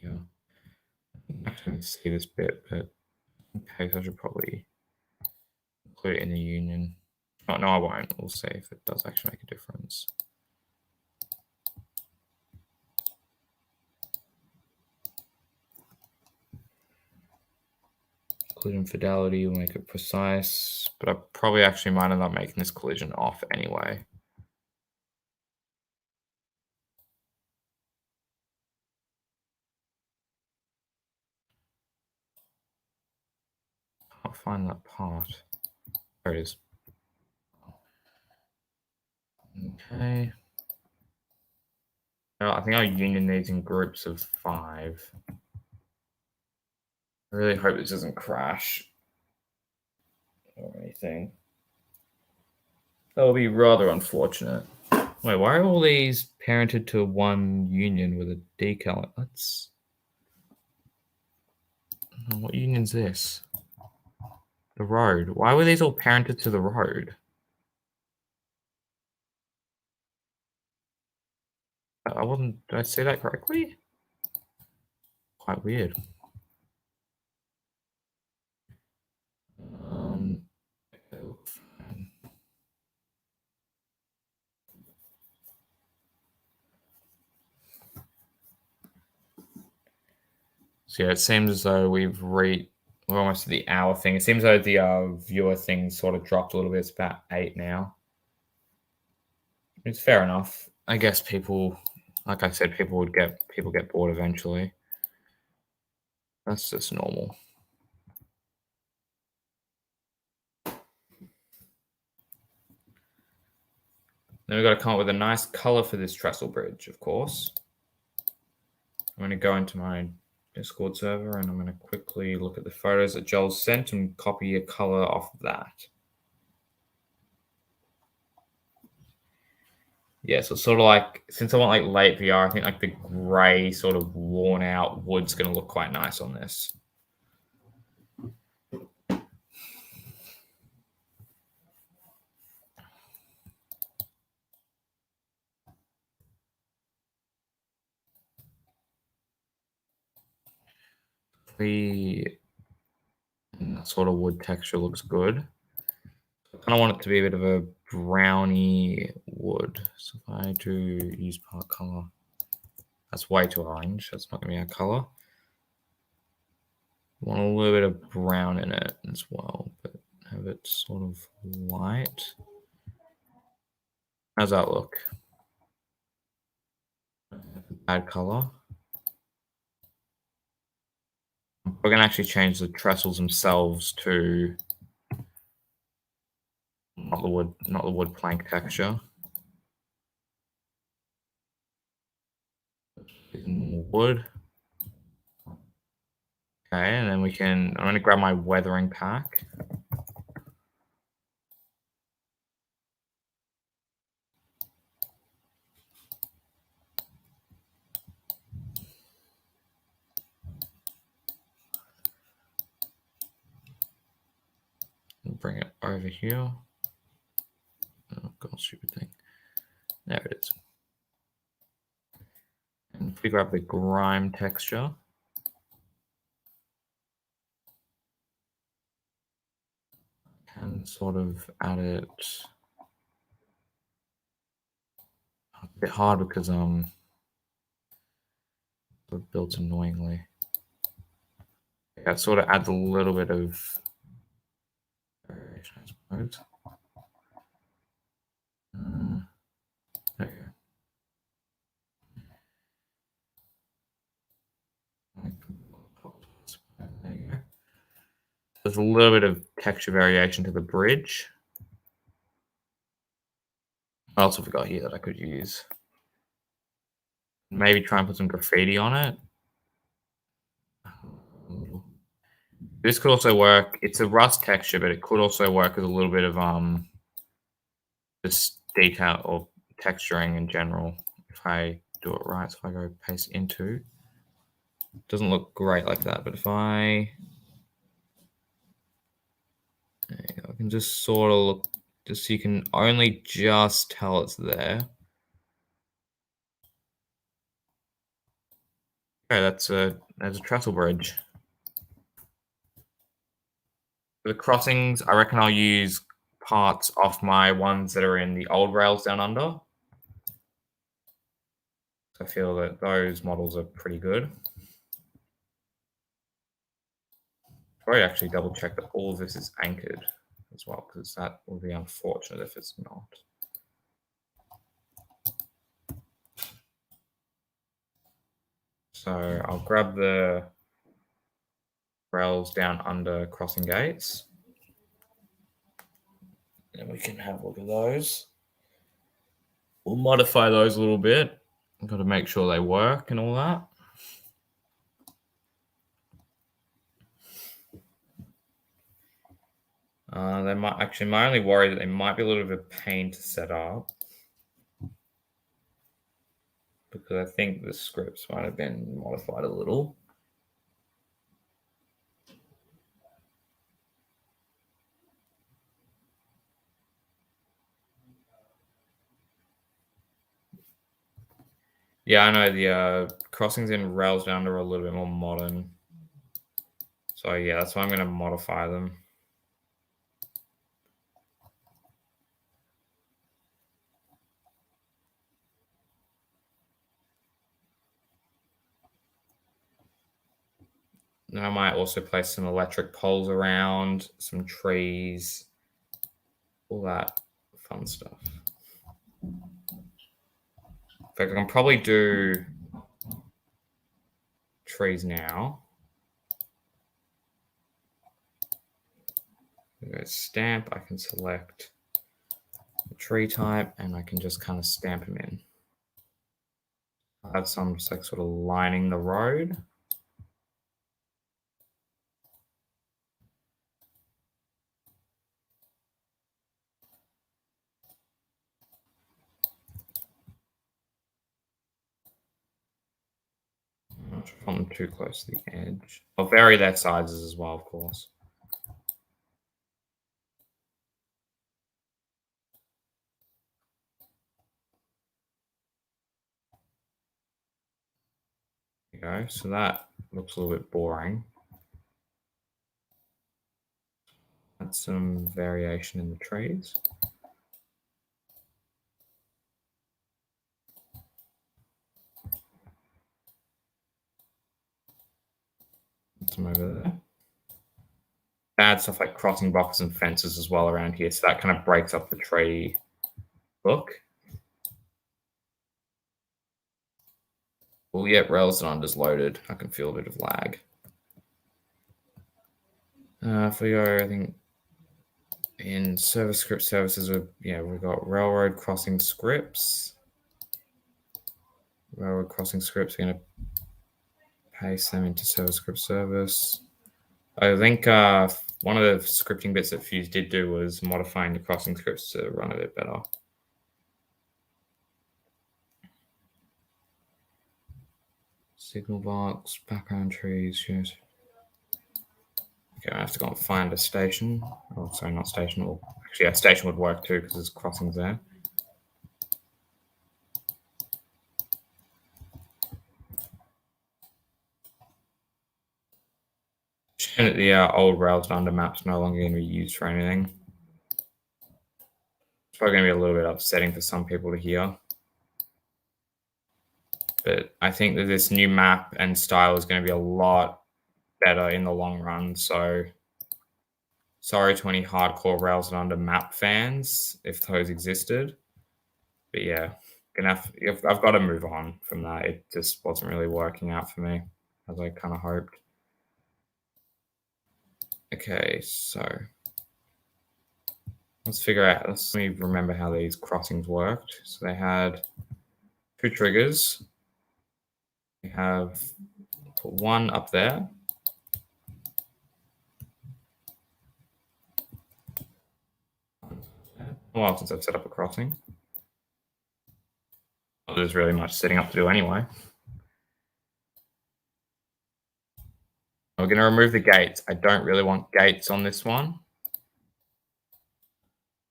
Here. I can't see this bit, but in case I should probably include it in the union. Oh, no, I won't. We'll see if it does actually make a difference. Collision fidelity will make it precise, but I probably actually might end up making this collision off anyway. Can't find that part. There it is. Okay. Well, I think I'll union these in groups of 5. I really hope this doesn't crash or anything. That would be rather unfortunate. Wait, why are all these parented to one union with a decal? That's... What union's this? The road. Why were these all parented to the road? I wasn't... Did I say that correctly? Quite weird. So yeah, it seems as though we're almost at the hour thing. It seems like the viewer thing sort of dropped a little bit. It's about 8 now. It's fair enough. I guess people, like I said, people get bored eventually. That's just normal. Then we've got to come up with a nice color for this trestle bridge, of course. I'm going to go into my Discord server and I'm going to quickly look at the photos that Joel sent and copy a color off of that. Yeah, so sort of like, since I want like late VR, I think like the gray sort of worn out wood's going to look quite nice on this. That sort of wood texture looks good. I kind of want it to be a bit of a browny wood. So if I do use part color, that's way too orange. That's not going to be our color. I want a little bit of brown in it as well, but have it sort of light. How's that look? Add color. We're going to actually change the trestles themselves to not the wood plank texture. More wood. Okay, and then I'm going to grab my weathering pack. Bring it over here. Click on stupid thing. There it is. And if we grab the grime texture, and sort of add it a bit hard because it built annoyingly. Yeah, it sort of adds a little bit of variation, I suppose. There you go. There you go. There's a little bit of texture variation to the bridge. I also forgot here that I could use. Maybe try and put some graffiti on it. This could also work. It's a rust texture, but it could also work as a little bit of just detail or texturing in general. If I do it right, so if I go paste into, it doesn't look great like that. But if I, there you go, I can just sort of look, just so you can only just tell it's there. Okay, that's a trestle bridge. For the crossings, I reckon I'll use parts off my ones that are in the old rails down under. I feel that those models are pretty good. Probably actually double check that all of this is anchored as well, because that would be unfortunate if it's not. So I'll grab the rails down under crossing gates, and we can have a look at those. We'll modify those a little bit. I've got to make sure they work and all that. They might actually. My only worry that they might be a little bit of a pain to set up, because I think the scripts might have been modified a little. Yeah, I know the crossings in rails down are a little bit more modern. So yeah, that's why I'm going to modify them. Then I might also place some electric poles around, some trees, all that fun stuff. In fact, I can probably do trees now. Go stamp, I can select the tree type, and I can just kind of stamp them in. I have some just like sort of lining the road. Not sure if I'm too close to the edge. I'll vary their sizes as well, of course. There you go. So that looks a little bit boring. Add some variation in the trees. Some over there. Add stuff like crossing buffers and fences as well around here, so that kind of breaks up the tree look. Well, yeah, rails and unders loaded. I can feel a bit of lag. If we go, I think in service script services, we've got railroad crossing scripts. Railroad crossing scripts, we're going to paste them into service script service. I think one of the scripting bits that Fuse did do was modifying the crossing scripts to run a bit better. Signal box, background trees, yes. Okay, I have to go and find a station. Oh, sorry, not station. Well, actually, yeah, station would work too because there's crossings there. And the old Rails under map's no longer going to be used for anything. It's probably going to be a little bit upsetting for some people to hear. But I think that this new map and style is going to be a lot better in the long run. So sorry to any hardcore Rails and under map fans, if those existed. But yeah, I've got to move on from that. It just wasn't really working out for me as I kind of hoped. Okay, so let's let me remember how these crossings worked. So they had 2 triggers. We have put one up there. Well, since I've set up a crossing. Well, there's really much setting up to do anyway. We're going to remove the gates. I don't really want gates on this one.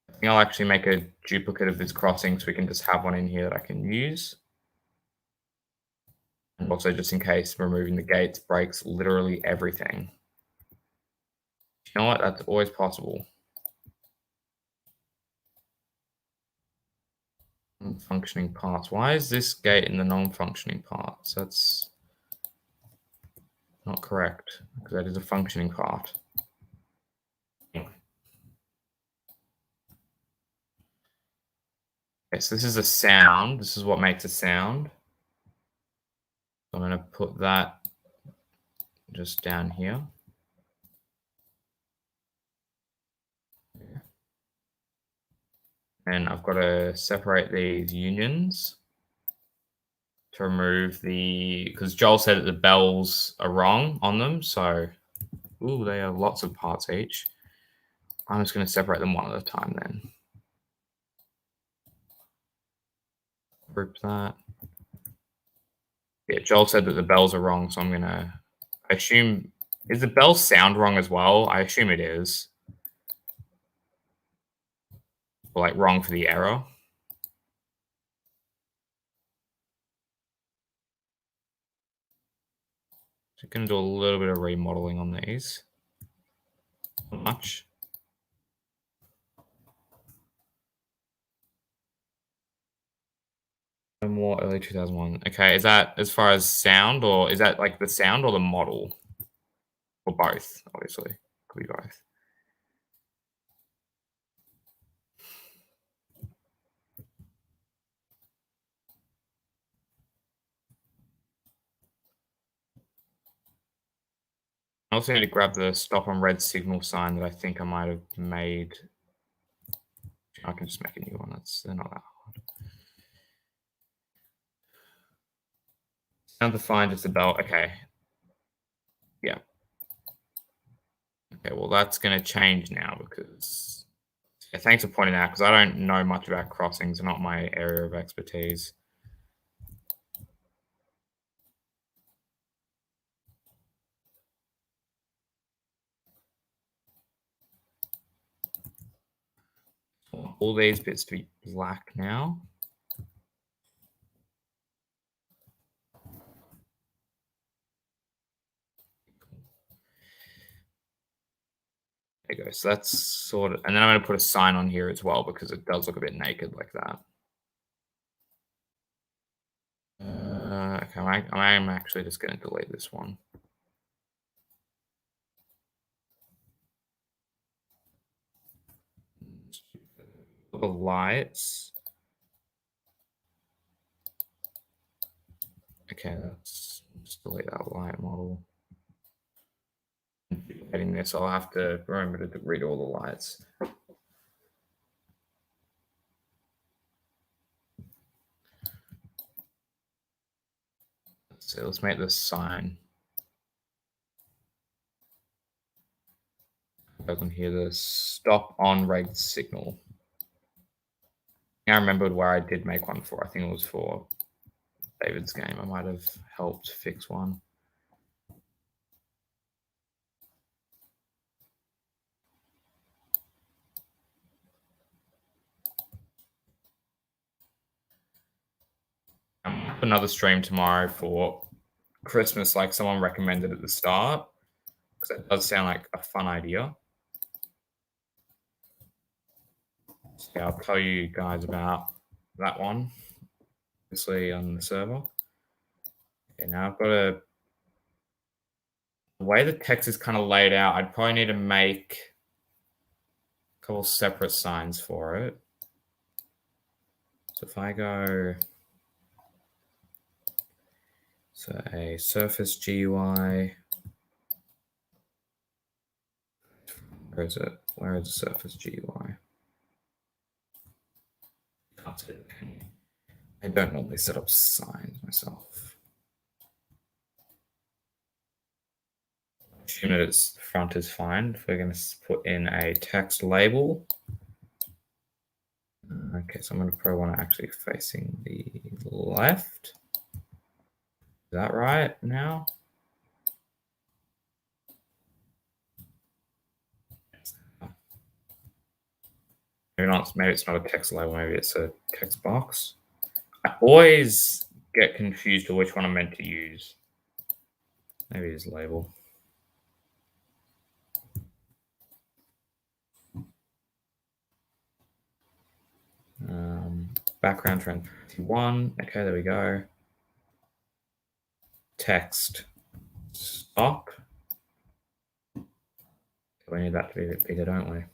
I think I'll actually make a duplicate of this crossing so we can just have one in here that I can use. And also, just in case removing the gates breaks literally everything. You know what? That's always possible. Non-functioning parts. Why is this gate in the non-functioning parts? That's not correct, because that is a functioning part. Okay, so this is a sound. This is what makes a sound. I'm going to put that just down here. And I've got to separate these unions to remove because Joel said that the bells are wrong on them. So, they have lots of parts each. I'm just going to separate them one at a time then. Group that. Yeah, Joel said that the bells are wrong, so I'm going to assume... Is the bell sound wrong as well? I assume it is. Or like wrong for the error. So I'm going to do a little bit of remodeling on these. Not much. More early 2001. Okay, is that as far as sound, or is that like the sound or the model? Or both, obviously. Could be both. I also need to grab the stop on red signal sign that I think I might have made. I can just make a new one. They're not that hard. Sound defined as the bell. Okay. Yeah. Okay, well, that's going to change now because... Yeah, thanks for pointing out, because I don't know much about crossings. They're not my area of expertise. All these bits to be black now. There you go. So that's sort of... And then I'm going to put a sign on here as well because it does look a bit naked like that. Okay, I'm actually just going to delete this one. The lights. Okay, let's just delete that light model. Editing this, I'll have to remember to read all the lights. So let's make this sign. I can hear the stop on red signal. I remembered where I did make one for. I think it was for David's game. I might have helped fix one. Another stream tomorrow for Christmas, like someone recommended at the start. because that does sound like a fun idea. So yeah, I'll tell you guys about that one, obviously on the server. Okay, now I've got the way the text is kind of laid out, I'd probably need to make a couple separate signs for it. So if I go, so a surface GUI, where is it? Where is the surface GUI? Can't see it. I don't normally set up signs myself. Assume that its front is fine. If we're going to put in a text label. Okay, so I'm going to probably want to actually facing the left. Is that right now? Maybe not. Maybe it's not a text label. Maybe it's a text box. I always get confused to which one I'm meant to use. Maybe it's label. Background transparency 1. Okay, there we go. Text stop. We need that to be a bit bigger, don't we?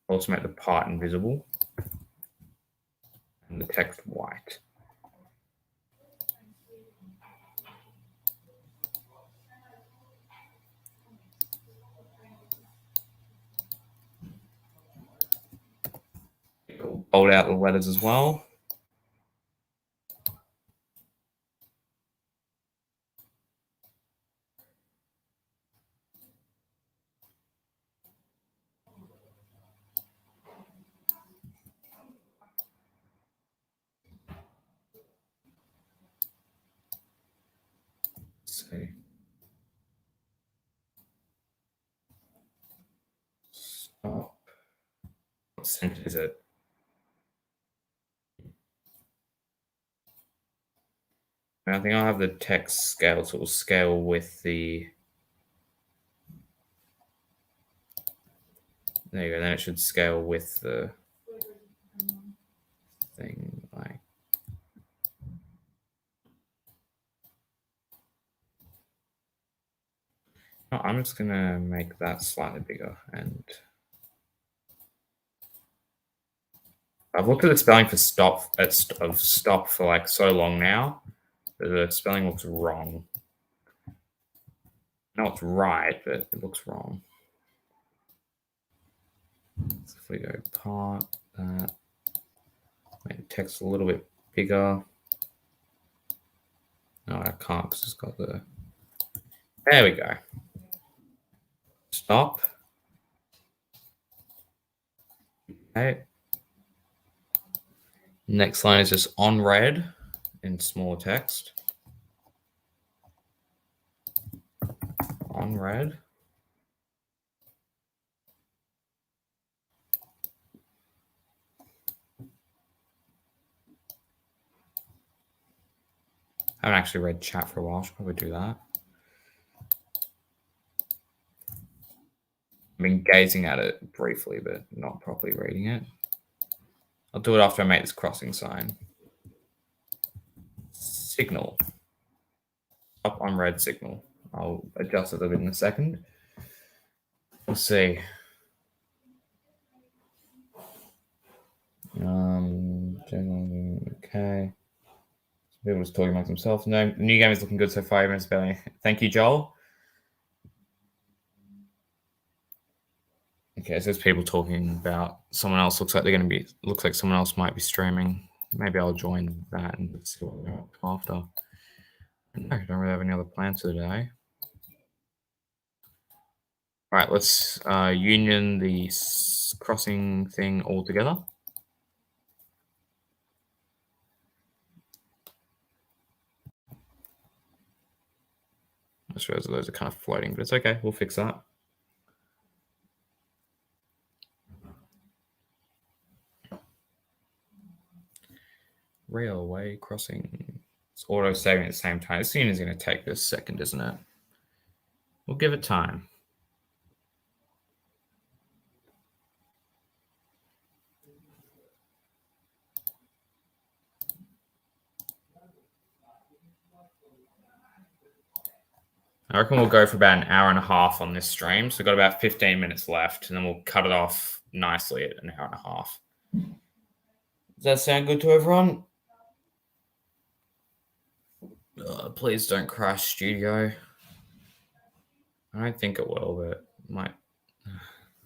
Also make the part invisible and the text white. Bold out the letters as well. Let's see. Stop. What cent is it? I think I'll have the text scale, so it will scale with the. There you go. Then it should scale with the thing. Like. Oh, I'm just gonna make that slightly bigger, and I've looked at the spelling for stop of stop for like so long now. The spelling looks wrong. No, it's right, but it looks wrong. So if we go part that, make the text a little bit bigger. No, I can't because it's got the. There we go. Stop. Okay. Next line is just on red in smaller text. On red. I haven't actually read chat for a while. I should probably do that. I've been gazing at it briefly, but not properly reading it. I'll do it after I make this crossing sign. Signal. Up on red signal. I'll adjust it a little bit in a second. We'll see. Okay. People just talking amongst themselves. No, the new game is looking good so far. Even spelling. Thank you, Joel. Okay, so there's people talking about someone else. Looks like someone else might be streaming. Maybe I'll join that and see what they're up to after. I don't really have any other plans for the day. All right, let's union the crossing thing all together. I suppose those are kind of floating, but it's okay. We'll fix that. railway crossing. It's auto saving at the same time. This unit is going to take this second, isn't it? We'll give it time. I reckon we'll go for about an hour and a half on this stream. So we've got about 15 minutes left, and then we'll cut it off nicely at an hour and a half. Does that sound good to everyone? Please don't crash, studio. I don't think it will, but it might.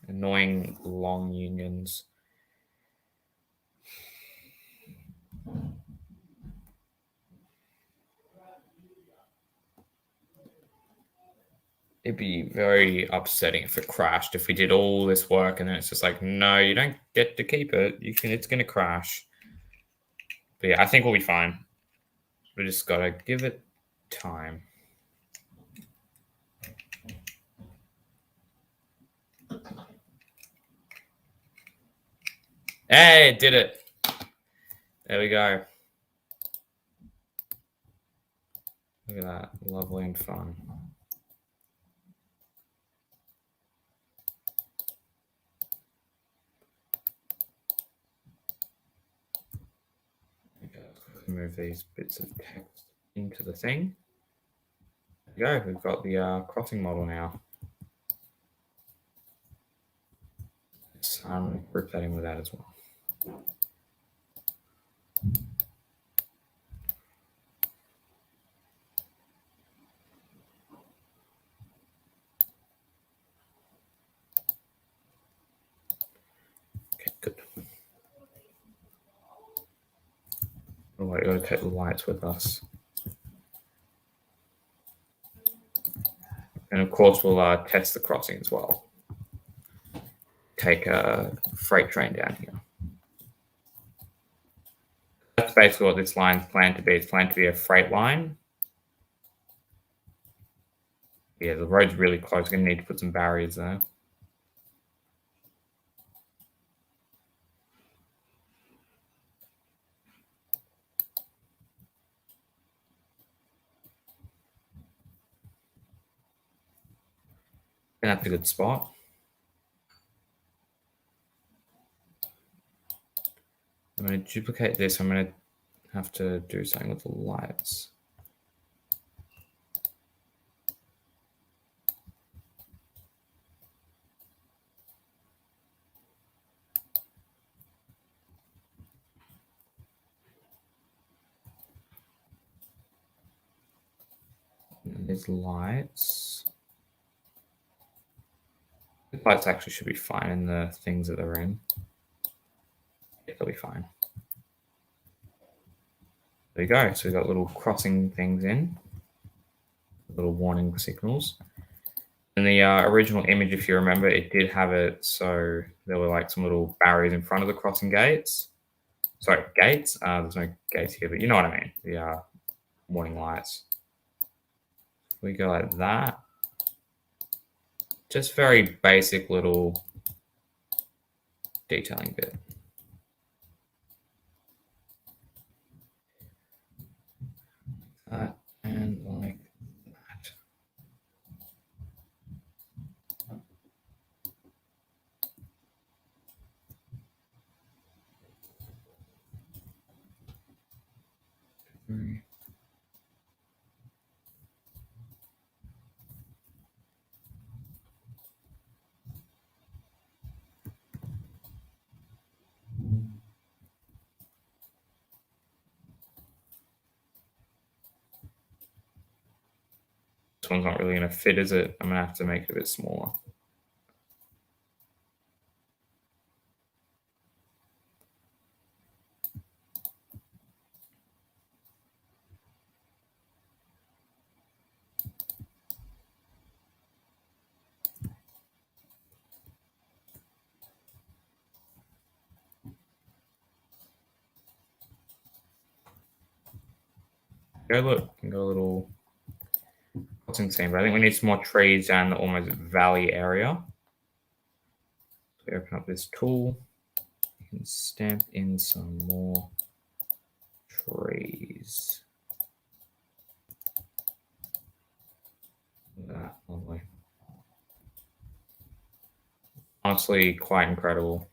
Annoying long unions. It'd be very upsetting if it crashed, if we did all this work and then it's just like, no, you don't get to keep it. It's going to crash. But yeah, I think we'll be fine. We just got to give it time. Hey, it did it. There we go. Look at that. Lovely and fun. Move these bits of text into the thing. There we go. We've got the crossing model now. So I'm going to group that in with that as well. Okay, good. Oh, we've got to take the lights with us. And of course, we'll test the crossing as well. Take a freight train down here. That's basically what this line's planned to be. It's planned to be a freight line. Yeah, the road's really close. We're going to need to put some barriers there. And that's a good spot. I'm going to duplicate this. I'm going to have to do something with the lights. And there's lights. The lights actually should be fine in the things that they're in. Yeah, they'll be fine. There we go. So we've got little crossing things in, little warning signals. In the original image, if you remember, it did have it so there were like some little barriers in front of the crossing gates. Sorry, gates. There's no gates here, but you know what I mean. The warning lights. We go like that. Just very basic little detailing bit. And like that. This one's not really going to fit, is it? I'm going to have to make it a bit smaller. Go look, you can go a little crossing scene, but I think we need some more trees down the almost valley area. So we open up this tool, you can stamp in some more trees. Look at that, lovely. Honestly, quite incredible.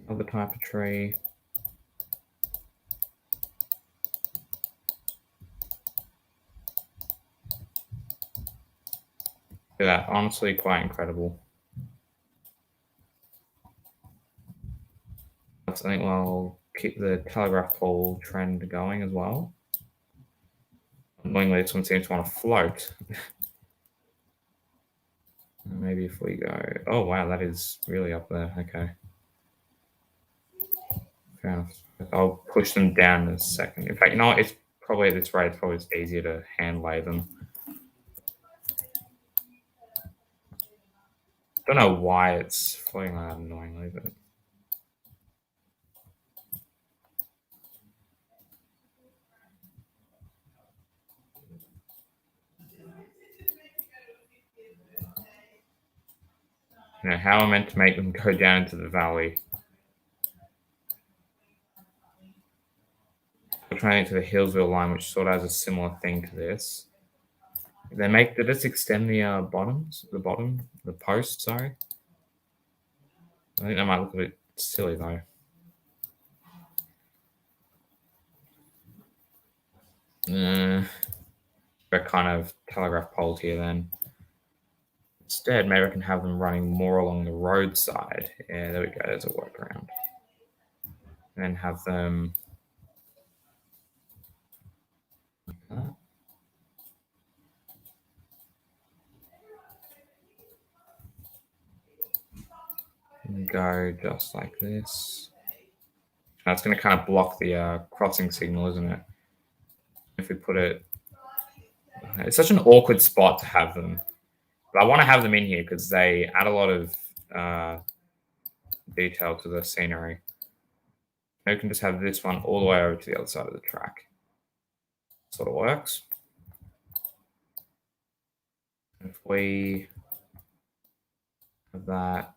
Another type of tree. Look at that, honestly, quite incredible. I think we'll keep the telegraph pole trend going as well. Annoyingly, this one seems to want to float. Maybe if we go, oh wow, that is really up there. Okay, fair enough. I'll push them down in a second. In fact, you know what? It's probably at this rate, it's probably just easier to hand lay them. Don't know why it's floating like that annoyingly, but you know how I'm meant to make them go down into the valley. I'm trying to the Hillsville line, which sort of has a similar thing to this. Did this extend the the post? Sorry, I think that might look a bit silly though. But kind of telegraph poles here then. Instead, maybe I can have them running more along the roadside. Yeah, there we go. There's a workaround. And then have them like that. And go just like this. That's going to kind of block the crossing signal, isn't it? If we put it, it's such an awkward spot to have them. But I want to have them in here because they add a lot of detail to the scenery. Maybe we can just have this one all the way over to the other side of the track. Sort of works. If we have that,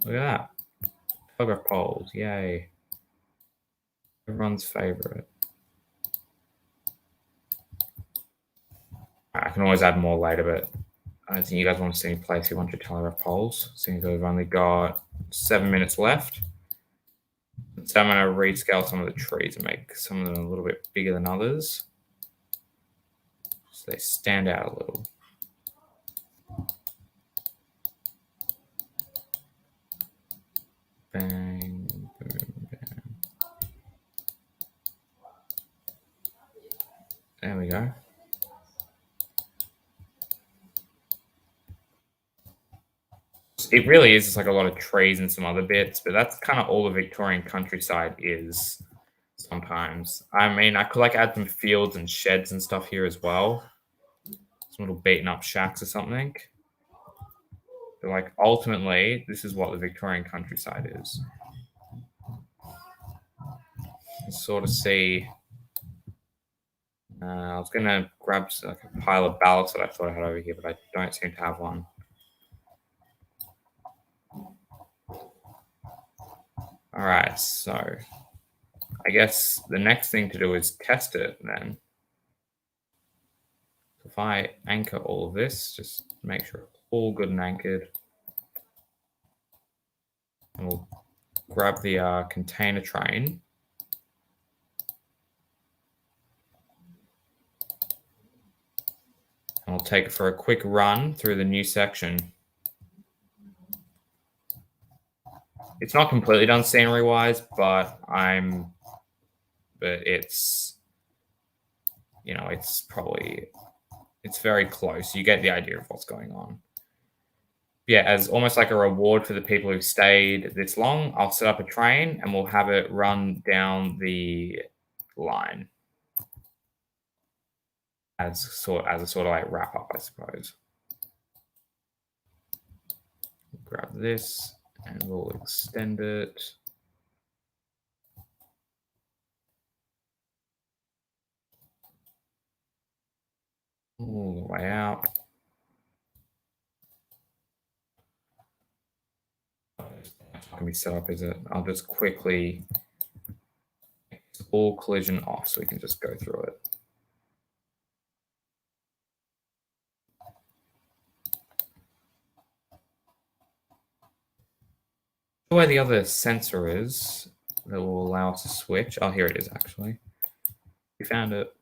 look at that. Telegraph poles, yay. Everyone's favorite. I can always add more later, but I don't think you guys want to see me place a bunch of telegraph poles, seeing as we've only got 7 minutes left. So I'm going to rescale some of the trees and make some of them a little bit bigger than others, so they stand out a little. Bang, boom, bang. There we go. It really is just like a lot of trees and some other bits, but that's kind of all the Victorian countryside is sometimes. I mean, I could like add some fields and sheds and stuff here as well. Some little beaten up shacks or something. But like ultimately, this is what the Victorian countryside is. You sort of see. I was gonna grab like a pile of ballots that I thought I had over here, but I don't seem to have one. All right, so I guess the next thing to do is test it then. If I anchor all of this, just make sure it's all good and anchored. And we'll grab the container train. And we'll take it for a quick run through the new section. It's not completely done scenery-wise, but it's, you know, it's very close. You get the idea of what's going on. Yeah, as almost like a reward for the people who stayed this long, I'll set up a train and we'll have it run down the line as a sort of like wrap up, I suppose. Grab this and we'll extend it. All the way out. going to be set up, is it? I'll just quickly all collision off so we can just go through it. Where the other sensor is that will allow us to switch. Oh, here it is, actually. We found it.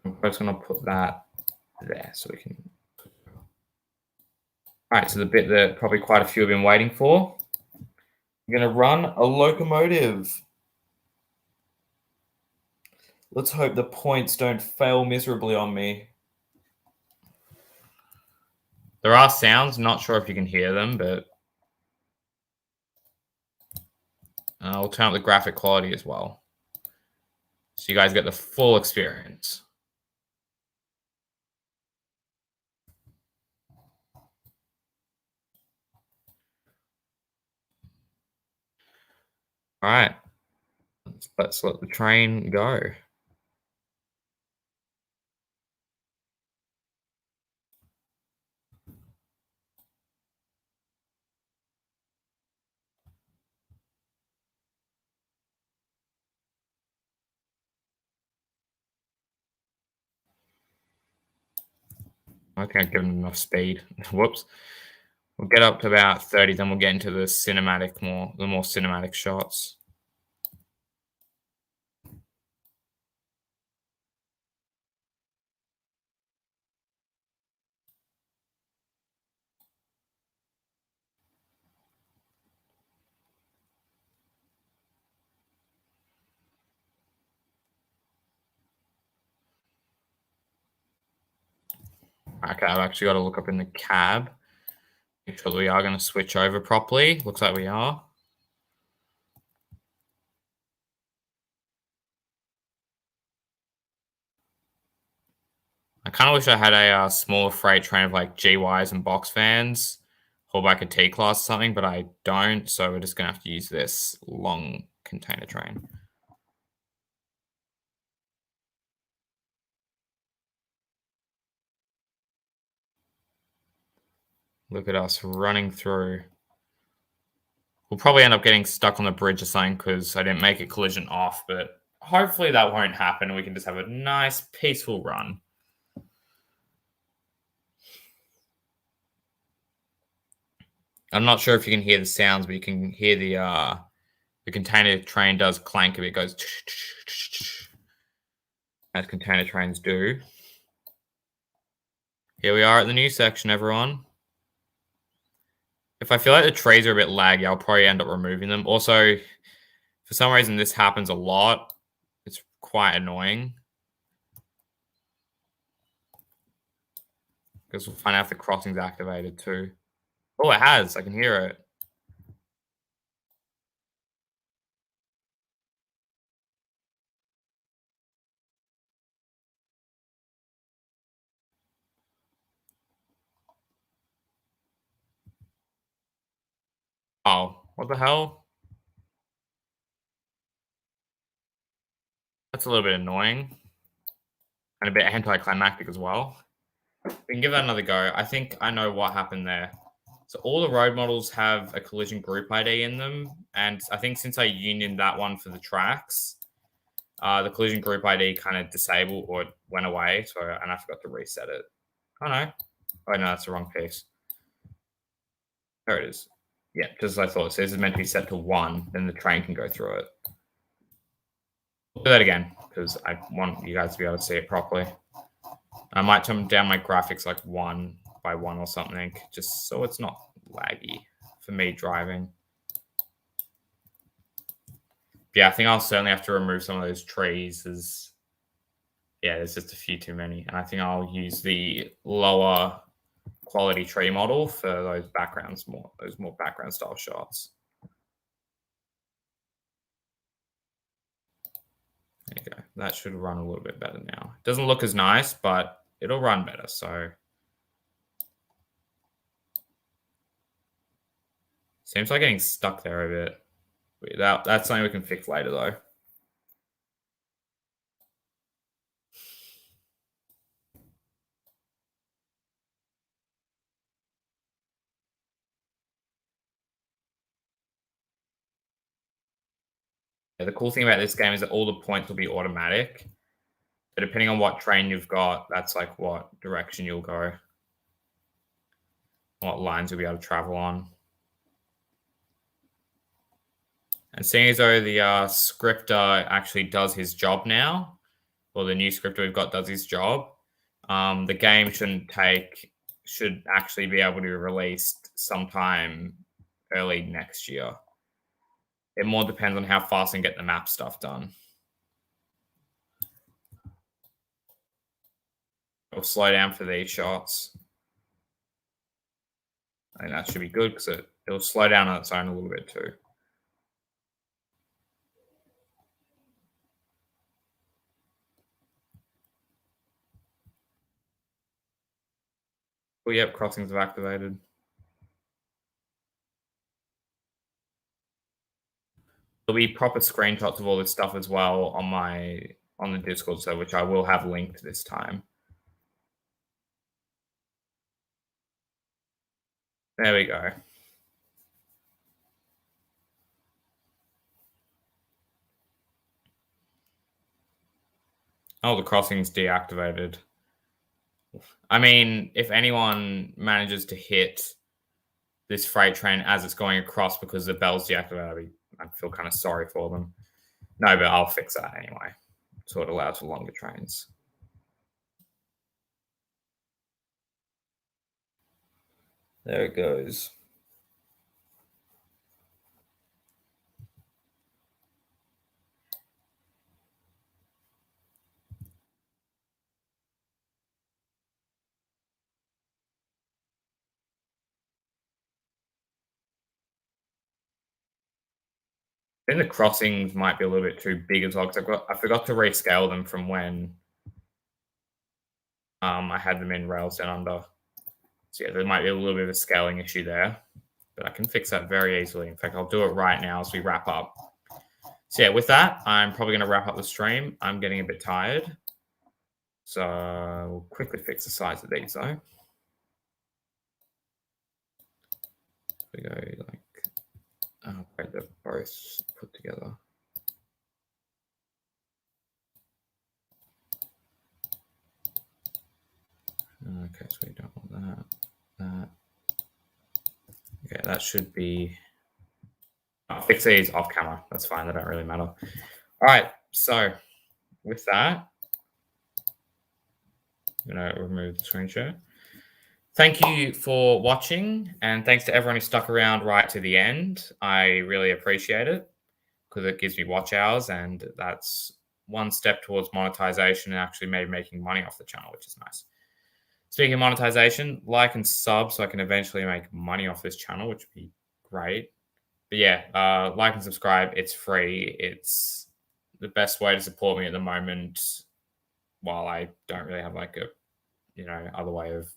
I'm just going to put that there so we can. All right, so the bit that probably quite a few have been waiting for. I'm going to run a locomotive. Let's hope the points don't fail miserably on me. There are sounds, not sure if you can hear them, but I'll turn up the graphic quality as well, so you guys get the full experience. All right, let's let the train go. I think I've given enough speed. Whoops. We'll get up to about 30, then we'll get into the more cinematic shots. Okay, I've actually got to look up in the cab. Make sure that we are going to switch over properly. Looks like we are. I kind of wish I had a smaller freight train of like GYs and box fans, haul back a T-class or something, but I don't, so we're just going to have to use this long container train. Look at us running through. We'll probably end up getting stuck on the bridge or something because I didn't make a collision off, but hopefully that won't happen. We can just have a nice, peaceful run. I'm not sure if you can hear the sounds, but you can hear the container train does clank a bit. It goes as container trains do. Here we are at the new section, everyone. If I feel like the trees are a bit laggy, I'll probably end up removing them. Also, for some reason, this happens a lot. It's quite annoying. Because we'll find out if the crossing's activated too. Oh, it has. I can hear it. Oh, what the hell? That's a little bit annoying. And a bit anticlimactic as well. We can give that another go. I think I know what happened there. So all the road models have a collision group ID in them. And I think since I unioned that one for the tracks, the collision group ID kind of disabled or went away. And I forgot to reset it. Oh, no. Oh, no, that's the wrong piece. There it is. Yeah, just as I thought. So this is meant to be set to 1. Then the train can go through it. We'll do that again because I want you guys to be able to see it properly. I might turn down my graphics like 1 by 1 or something, just so it's not laggy for me driving. Yeah, I think I'll certainly have to remove some of those trees. There's just a few too many. And I think I'll use the lower quality tree model for those more background style shots. There you go. That should run a little bit better now. It doesn't look as nice, but it'll run better. So seems like getting stuck there a bit. That's something we can fix later, though. The cool thing about this game is that all the points will be automatic. So depending on what train you've got, that's like what direction you'll go, what lines you'll be able to travel on. And seeing as though the scripter actually does his job now, or the new scripter we've got does his job, the game should actually be able to be released sometime early next year. It more depends on how fast I can get the map stuff done. It'll slow down for these shots. I think that should be good because it'll slow down on its own a little bit too. Oh, yep, crossings have activated. There'll be proper screenshots of all this stuff as well on the Discord server, which I will have linked this time. There we go. Oh, the crossing's deactivated. I mean, if anyone manages to hit this freight train as it's going across because the bell's deactivated, I feel kind of sorry for them. No, but I'll fix that anyway. So it allows for longer trains. There it goes. I think the crossings might be a little bit too big as well because I forgot to rescale them from when I had them in Rails Down Under. So yeah, there might be a little bit of a scaling issue there, but I can fix that very easily. In fact, I'll do it right now as we wrap up. So yeah, with that, I'm probably going to wrap up the stream. I'm getting a bit tired. So we'll quickly fix the size of these though. We go like, great, they're both put together. Okay, so we don't want that. Okay, that should be. I'll fix these off camera. That's fine. They don't really matter. All right. So with that, I'm going to remove the screen share. Thank you for watching, and thanks to everyone who stuck around right to the end. I really appreciate it because it gives me watch hours, and that's one step towards monetization and actually maybe making money off the channel, which is nice. Speaking of monetization, like and sub so I can eventually make money off this channel, which would be great. But yeah, like and subscribe. It's free. It's the best way to support me at the moment while I don't really have like a, other way of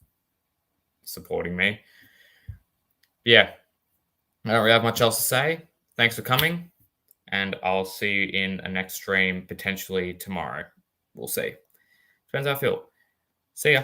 supporting me. But yeah, I don't really have much else to say. Thanks for coming, and I'll see you in a next stream, potentially tomorrow. We'll see. Depends how I feel. See ya.